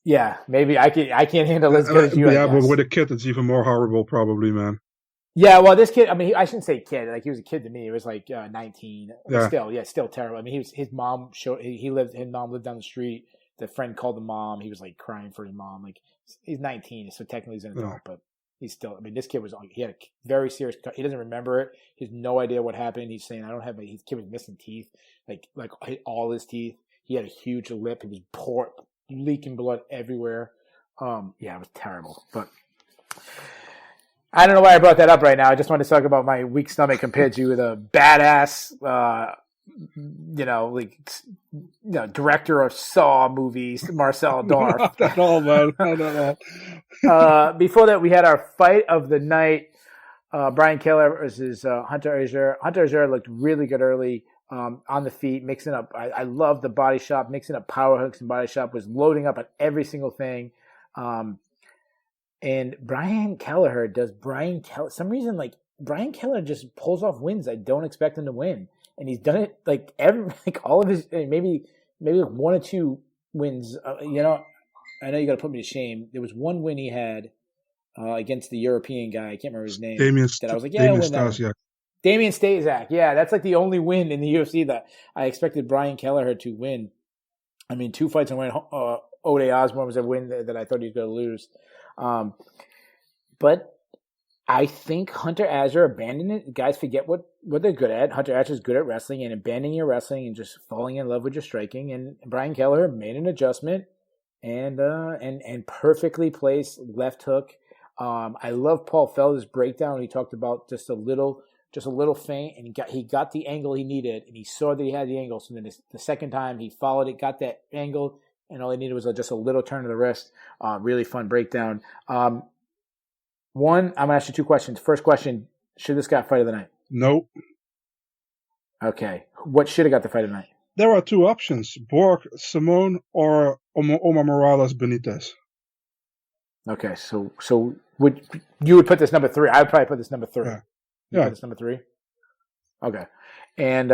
Yeah, maybe I can't handle it as good as you, I Yeah, but guess. with a kid, it's even more horrible, probably, man. Yeah, well, this kid. I mean, I shouldn't say kid. Like he was a kid to me. He was like 19, but Yeah, still, yeah, still terrible. I mean, his mom showed he lived. His mom lived down the street. The friend called the mom. He was like crying for his mom. Like he's 19, so technically he's an yeah. adult, but he's still. I mean, this kid was. He had a very serious. He doesn't remember it. He has no idea what happened. He's saying, "I don't have." His kid was missing teeth, like all his teeth. He had a huge lip. He was leaking blood everywhere. Yeah, it was terrible, but. I don't know why I brought that up right now. I just wanted to talk about my weak stomach compared to the badass, director of Saw movies, Marcel Dorff. Not at all, man. Not at all. Before that, we had our fight of the night. Brian Keller versus Hunter Azure. Hunter Azure looked really good early on the feet, mixing up. I love the body shop, mixing up power hooks and body shop, was loading up on every single thing. And Brian Kelleher some reason like Brian Keller just pulls off wins I don't expect him to win, and he's done it like all of his maybe like one or two wins. I know you got to put me to shame. There was one win he had against the European guy. I can't remember his name. That I was like, yeah, I'll win that one. Damian Staszak. Yeah, that's like the only win in the UFC that I expected Brian Kelleher to win. I mean, 2 fights and win. Ode Osborne was a win that I thought he was going to lose. But I think Hunter Azure abandoned it. Guys forget what they're good at. Hunter Azure is good at wrestling and abandoning your wrestling and just falling in love with your striking. And Brian Keller made an adjustment and perfectly placed left hook. I love Paul Felder's breakdown. He talked about just a little feint, and he got the angle he needed, and he saw that he had the angle. So then the second time he followed it, got that angle, and all he needed was just a little turn of the wrist. Really fun breakdown. One, I'm going to ask you 2 questions. First question, should this guy fight of the night? Nope. Okay. What should have got the fight of the night? There are 2 options, Borg Simone or Omar Morales Benitez. Okay, so you would put this number 3. I would probably put this number 3. Yeah. You put this number 3? Okay. And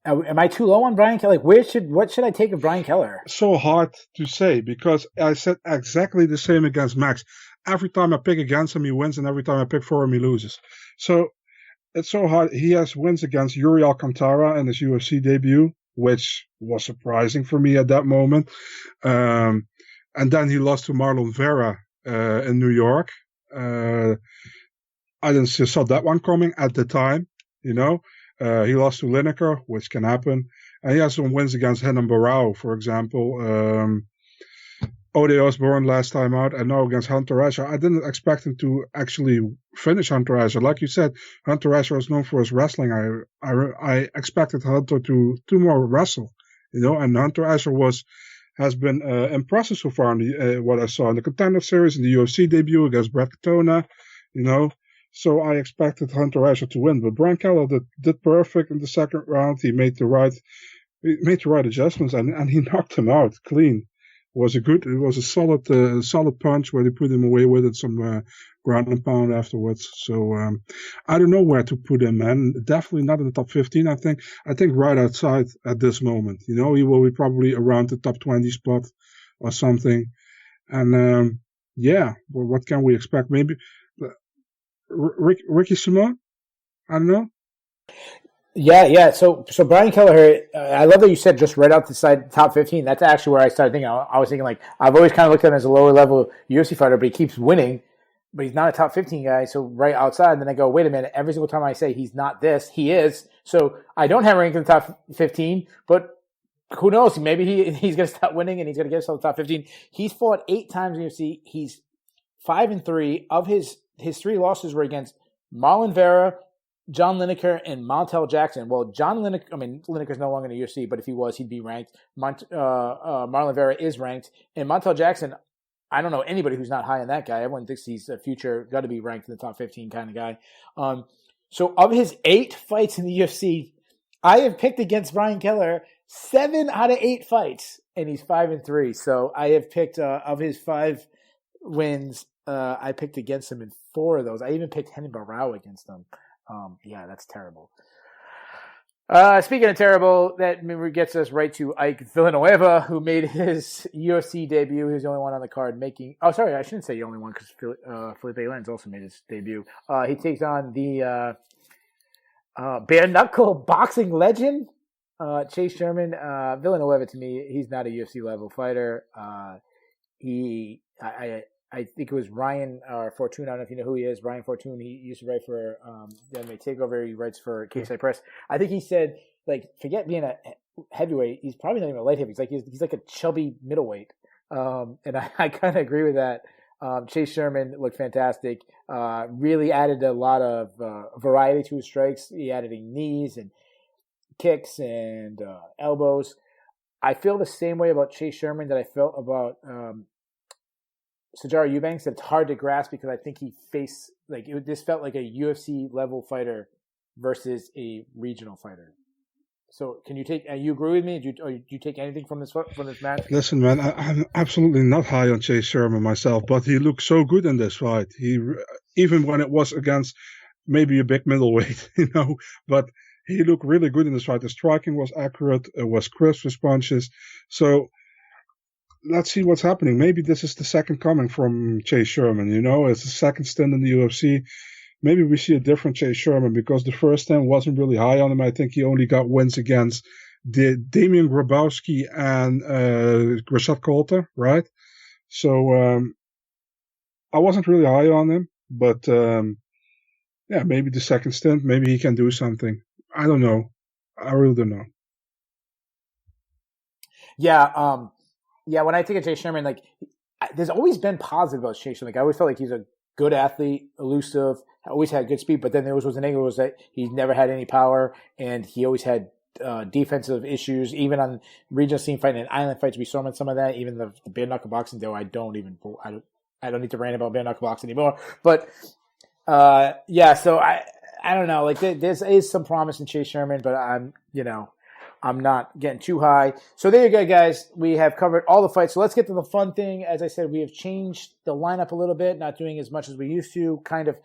am I too low on Brian Keller? Like, what should I take of Brian Keller? So hard to say because I said exactly the same against Max. Every time I pick against him, he wins, and every time I pick for him, he loses. So it's so hard. He has wins against Yuri Alcantara in his UFC debut, which was surprising for me at that moment. And then he lost to Marlon Vera in New York. I didn't saw that one coming at the time, you know. He lost to Lineker, which can happen. And he has some wins against Henan Barao, for example. Ode Osborne last time out, and now against Hunter Azure. I didn't expect him to actually finish Hunter Azure. Like you said, Hunter Azure is known for his wrestling. I expected Hunter to more wrestle, you know. And Hunter Azure has been impressive so far in what I saw in the Contender Series, in the UFC debut against Brett Katona, you know. So I expected Hunter Azure to win, but Brian Keller did perfect in the second round. He made the right adjustments, and he knocked him out clean. It was a solid punch where they put him away with it, some ground and pound afterwards. So I don't know where to put him, man. Definitely not in the top 15. I think right outside at this moment. You know, he will be probably around the top 20 spot or something. And well, what can we expect? Maybe Ricky Simon? I don't know. Yeah. So Brian Kelleher, I love that you said just right outside top 15. That's actually where I started thinking. I was thinking like I've always kind of looked at him as a lower level UFC fighter, but he keeps winning. But he's not a top 15 guy, so right outside. And then I go, wait a minute. Every single time I say he's not this, he is. So I don't have ranked in the top 15, but who knows? Maybe he's going to start winning and he's going to get himself the top 15. He's fought 8 times in UFC. He's 5-3. Of his 3 losses were against Marlon Vera, John Lineker, and Montel Jackson. Well, Lineker's no longer in the UFC, but if he was, he'd be ranked. Marlon Vera is ranked. And Montel Jackson, I don't know anybody who's not high on that guy. Everyone thinks he's a future, got to be ranked in the top 15 kind of guy. So of his 8 fights in the UFC, I have picked against Brian Keller 7 out of 8 fights, and he's 5-3. So I have picked, of his 5 wins, I picked against him in 4 of those. I even picked Henry Barao against him. Yeah, that's terrible. Speaking of terrible, that gets us right to Ike Villanueva, who made his UFC debut. He was the only one on the card making. Oh, sorry, I shouldn't say the only one because Felipe Lenz also made his debut. He takes on the bare knuckle boxing legend, Chase Sherman. Villanueva, to me, he's not a UFC level fighter. I think it was Ryan Fortune. I don't know if you know who he is. Ryan Fortune. He used to write for the MMA Takeover. He writes for Case Press. I think he said, like, forget being a heavyweight. He's probably not even a light heavyweight. He's like a chubby middleweight. And I kind of agree with that. Chase Sherman looked fantastic. Really added a lot of variety to his strikes. He added knees and kicks and elbows. I feel the same way about Chase Sherman that I felt about Sijara Eubanks. It's hard to grasp because I think he faced this felt like a UFC level fighter versus a regional fighter. So, can you take? You agree with me? Do you take anything from this match? Listen, man, I'm absolutely not high on Chase Sherman myself, but he looked so good in this fight. Even when it was against maybe a big middleweight, but he looked really good in this fight. The striking was accurate. It was crisp with punches. So let's see what's happening. Maybe this is the second coming from Chase Sherman. It's the second stint in the UFC. Maybe we see a different Chase Sherman because the first stint wasn't really high on him. I think he only got wins against Damian Grabowski and Grishad Coulter, right? So I wasn't really high on him, but maybe the second stint, maybe he can do something. I don't know. I really don't know. Yeah, when I think of Chase Sherman, there's always been positive about Chase Sherman. I always felt like he's a good athlete, elusive, always had good speed, but then there was a negative was that he never had any power, and he always had defensive issues. Even on regional scene fighting and island fights, we saw him in some of that. Even the bare knuckle boxing, though I don't need to rant about bare knuckle boxing anymore. But so I don't know. There is some promise in Chase Sherman, but I'm not getting too high. So there you go, guys. We have covered all the fights. So let's get to the fun thing. As I said, we have changed the lineup a little bit, not doing as much as we used to. Kind of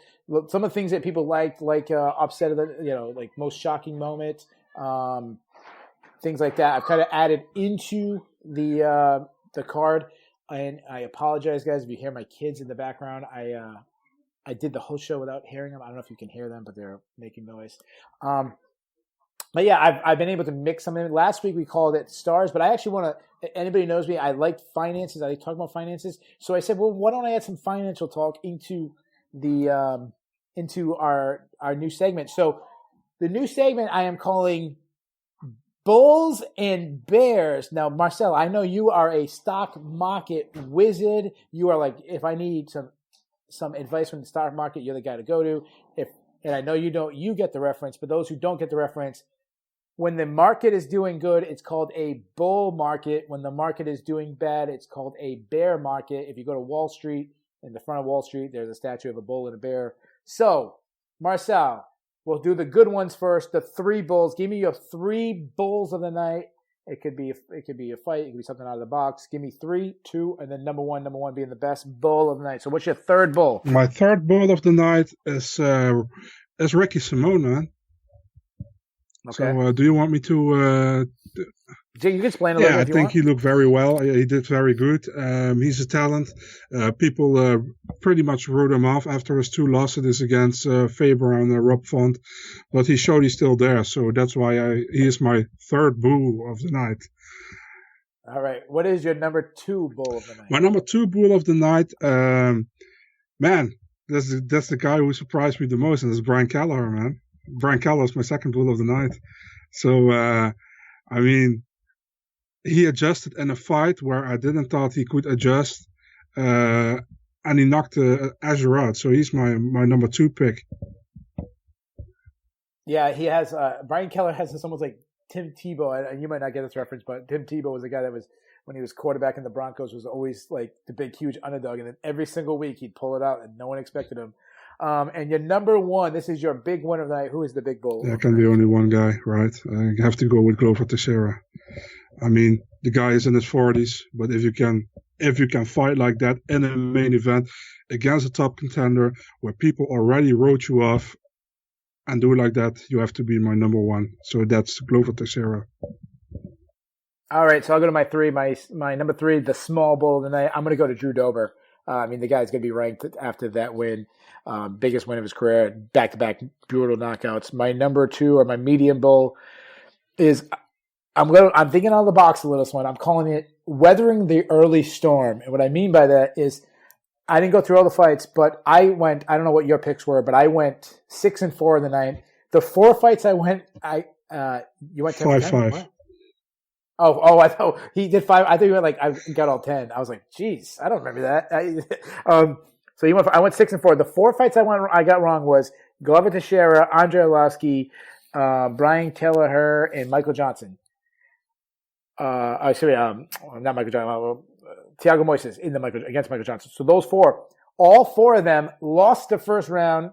some of the things that people liked, like upset of the, like most shocking moment, things like that. I've kind of added into the card. And I apologize, guys, if you hear my kids in the background. I did the whole show without hearing them. I don't know if you can hear them, but they're making noise. But yeah, I've been able to mix them in. Last week we called it stars, but I actually want to. Anybody knows me? I like finances. I like talking about finances. So I said, well, why don't I add some financial talk into the into our new segment? So the new segment I am calling Bulls and Bears. Now, Marcel, I know you are a stock market wizard. You are like, if I need some advice from the stock market, you're the guy to go to. And I know you get the reference, but those who don't get the reference. When the market is doing good, it's called a bull market. When the market is doing bad, it's called a bear market. If you go to Wall Street, in the front of Wall Street, there's a statue of a bull and a bear. So, Marcel, we'll do the good ones first. The three bulls. Give me your three bulls of the night. It could be a fight. It could be something out of the box. Give me 3, 2, and then number one being the best bull of the night. So, what's your third bull? My third bull of the night is Ricky Simone, man. Okay. So, do you want me to? You can explain a little bit. I think he looked very well. He did very good. He's a talent. People pretty much wrote him off after his 2 losses against Faber and Rob Font, but he showed he's still there. So that's why he is my third bull of the night. All right. What is your number 2 bull of the night? My number 2 bull of the night, man, that's the guy who surprised me the most, and it's Brian Kelleher, man. Brian Kelleher is my second bull of the night. So, I mean, he adjusted in a fight where I didn't thought he could adjust, and he knocked Azure out. So he's my number 2 pick. Yeah, he has. Brian Kelleher has this almost like Tim Tebow, and you might not get this reference, but Tim Tebow was a guy that was, when he was quarterback in the Broncos, was always like the big, huge underdog, and then every single week he'd pull it out, and no one expected him. And your number 1, this is your big one of the night. Who is the big bull? There can be only one guy, right? I have to go with Glover Teixeira. I mean, the guy is in his 40s, but if you can fight like that in a main event against a top contender where people already wrote you off, and do it like that, you have to be my number one. So that's Glover Teixeira. All right, so I'll go to my three. My number three, the small bull of the night. I'm going to go to Drew Dober. I mean, the guy's going to be ranked after that win. Biggest win of his career, back-to-back brutal knockouts. My number two, or my medium bull, is I'm thinking out of the box a little. This one, I'm calling it weathering the early storm. And what I mean by that is, I didn't go through all the fights, but I don't know what your picks were, but I went 6-4 in the night. The 4 fights I went, you went 5-5. Oh, I thought he did 5. I think you went I got all 10. I was like, geez, I don't remember that. So I went 6-4. The 4 fights I got wrong was Glover Teixeira, Andre Arlovski, Brian Kelleher, and Michael Johnson. Not Michael Johnson. Thiago Moises against Michael Johnson. So those 4, all 4 of them lost the first round,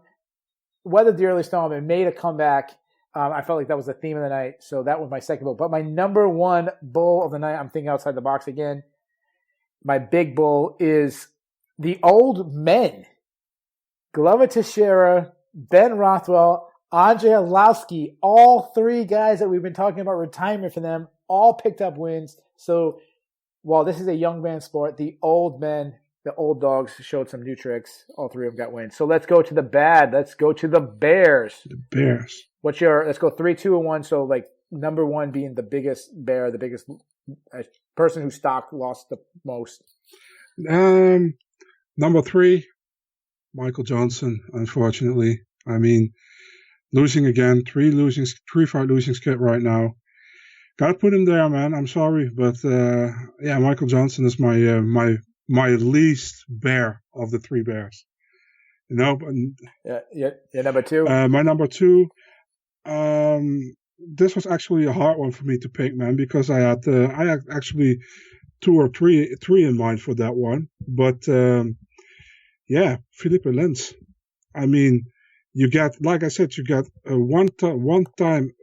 weathered the early storm, and made a comeback. I felt like that was the theme of the night, so that was my second bull. But my number one bull of the night, I'm thinking outside the box again. My big bull is the old men. Glover Teixeira, Ben Rothwell, Andre Arlovski, all 3 guys that we've been talking about retirement for them, all picked up wins. So while this is a young man sport, the old men, the old dogs showed some new tricks. All 3 of them got wins. So let's go to the bad. Let's go to the Bears. The Bears. Let's go 3, 2, and 1. So number 1 being the biggest bear, the biggest person whose stock lost the most. Number 3, Michael Johnson, unfortunately. I mean, losing again, 3 fight losing skid right now. Gotta put him there, man. I'm sorry, but Michael Johnson is my least bear of the 3 bears. You know. Yeah. Number 2. My number 2. This was actually a hard one for me to pick, man, because I had actually 2 or 3 in mind for that one. But Felipe Lins. I mean, you get, like I said, a one time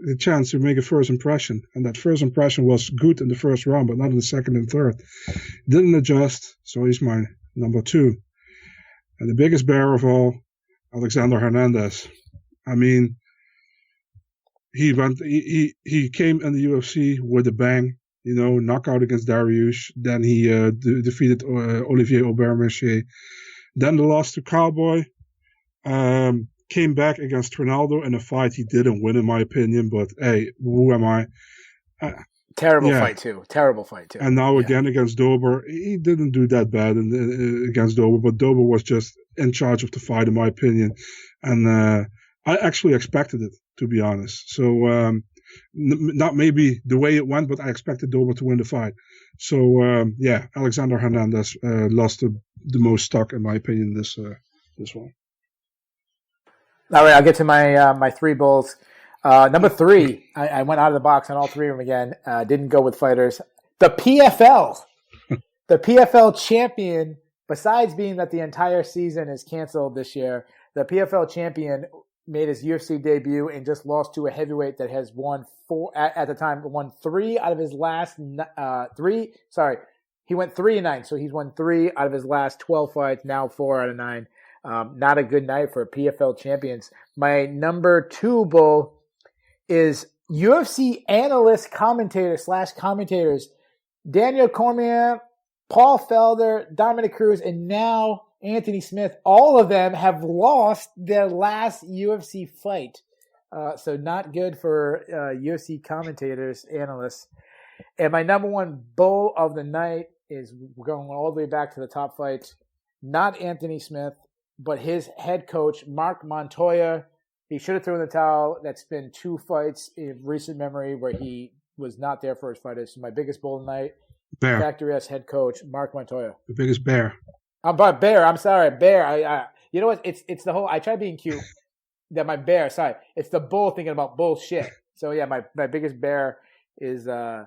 the chance to make a first impression, and that first impression was good in the first round, but not in the second and third. Didn't adjust, so he's my number 2. And the biggest bear of all, Alexander Hernandez. I mean, he came in the UFC with a bang, you know, knockout against Dariush. Then he defeated Olivier Aubert-Mercier. Then the loss to Cowboy. Came back against Ronaldo in a fight he didn't win, in my opinion. But hey, who am I? Terrible fight too. And now again against Dober, he didn't do that bad against Dober, but Dober was just in charge of the fight, in my opinion. And I actually expected it, to be honest. So not maybe the way it went, but I expected Dober to win the fight. So Alexander Hernandez lost the most stock, in my opinion, this one. All right, I'll get to my 3 bulls. Number 3, I went out of the box on all 3 of them again. Didn't go with fighters. The PFL. The PFL champion, besides being that the entire season is canceled this year, the PFL champion made his UFC debut and just lost to a heavyweight that has won 3 out of his last 3. Sorry, he went 3-9, so he's won 3 out of his last 12 fights. Now 4 out of 9. Not a good night for PFL champions. My number 2 bull is UFC analyst commentators Daniel Cormier, Paul Felder, Dominic Cruz, and now Anthony Smith. All of them have lost their last UFC fight. So not good for UFC commentators, analysts. And my number 1 bull of the night is going all the way back to the top fight. Not Anthony Smith, but his head coach, Mark Montoya. He should have thrown the towel. That's been 2 fights in recent memory where he was not there for his fighters. So my biggest bull tonight, Bear. Factory S head coach, Mark Montoya. The biggest bear. Bear. I'm sorry, Bear. You know what? It's the whole. I try being cute. That my bear. Sorry, it's the bull thinking about bullshit. So yeah, my biggest bear is I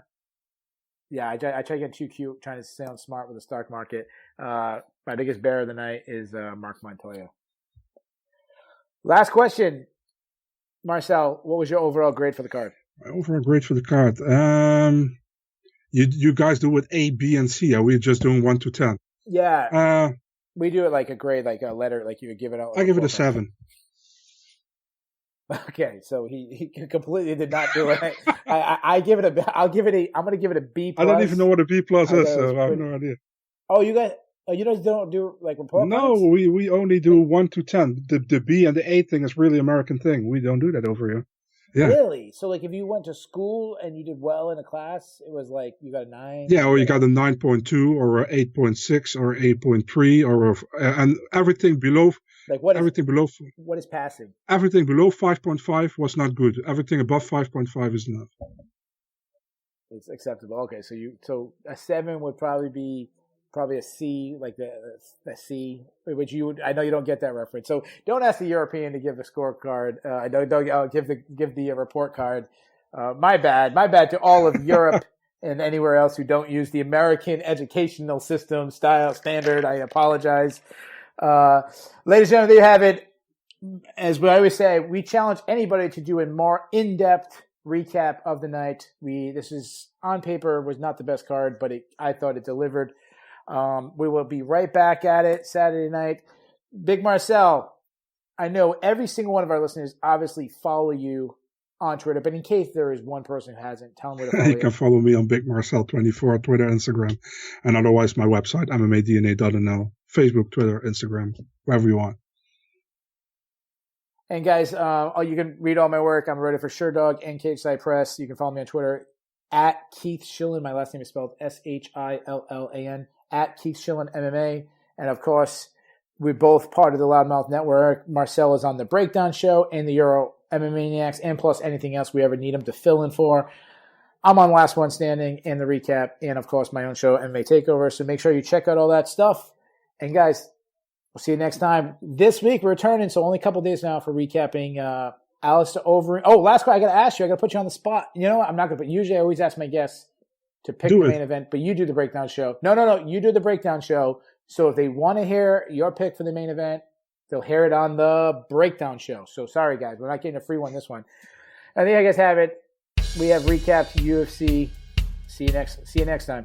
try to get too cute, trying to sound smart with the stock market. My biggest bear of the night is Mark Montoya. Last question, Marcel. What was your overall grade for the card? My overall grade for the card. You guys do it A, B, and C. Are we just doing 1 to 10? Yeah. We do it like a grade, like a letter, like you would give it out. Like I give it a 7. Okay, so he completely did not do it. I give it a. I'm going to give it a B plus. I don't even know what a B plus is, so I have pretty... no idea. Oh, you guys don't do like report No, cards? we only do 1 to 10. The B and the A thing is really American thing. We don't do that over here. Yeah. Really? So like if you went to school and you did well in a class, it was like you got a 9? Yeah, or you got a 9.2 or a 8.6 or 8.3 or and everything below. Like what is passing? Everything below 5.5 was not good. Everything above 5.5 is enough. It's acceptable. Okay, so a 7 would probably be a C, like the C, which I know you don't get that reference. So don't ask the European to give the scorecard. Don't give the report card. My bad to all of Europe and anywhere else who don't use the American educational system standard. I apologize. Ladies and gentlemen, there you have it. As we always say, we challenge anybody to do a more in-depth recap of the night. This is on paper was not the best card, but I thought it delivered. We will be right back at it Saturday night. Big Marcel, I know every single one of our listeners obviously follow you on Twitter, but in case there is one person who hasn't, tell them where to follow you. You can follow me on Big Marcel24, Twitter, Instagram, and otherwise my website, MMADNA.nl, Facebook, Twitter, Instagram, wherever you want. And guys, you can read all my work. I'm ready for Sherdog and Cage Side Press. You can follow me on Twitter at Keith Shillan. My last name is spelled Shillan. At Keith Shillan MMA. And of course, we're both part of the Loudmouth Network. Marcel is on the Breakdown Show and the Euro MMA Maniacs, and plus anything else we ever need him to fill in for. I'm on Last One Standing and the recap, and of course my own show, MMA Takeover. So make sure you check out all that stuff. And guys, we'll see you next time. This week we're returning, so only a couple days now for recapping Alistair Overeem. Oh, last one I got to ask you. I got to put you on the spot. You know what? I'm not going to. But usually I always ask my guests to pick the main event, but you do the Breakdown Show. No. You do the Breakdown Show. So if they want to hear your pick for the main event, they'll hear it on the Breakdown Show. So sorry, guys. We're not getting a free one this one. I think I guys have it. We have recapped UFC. See you next time.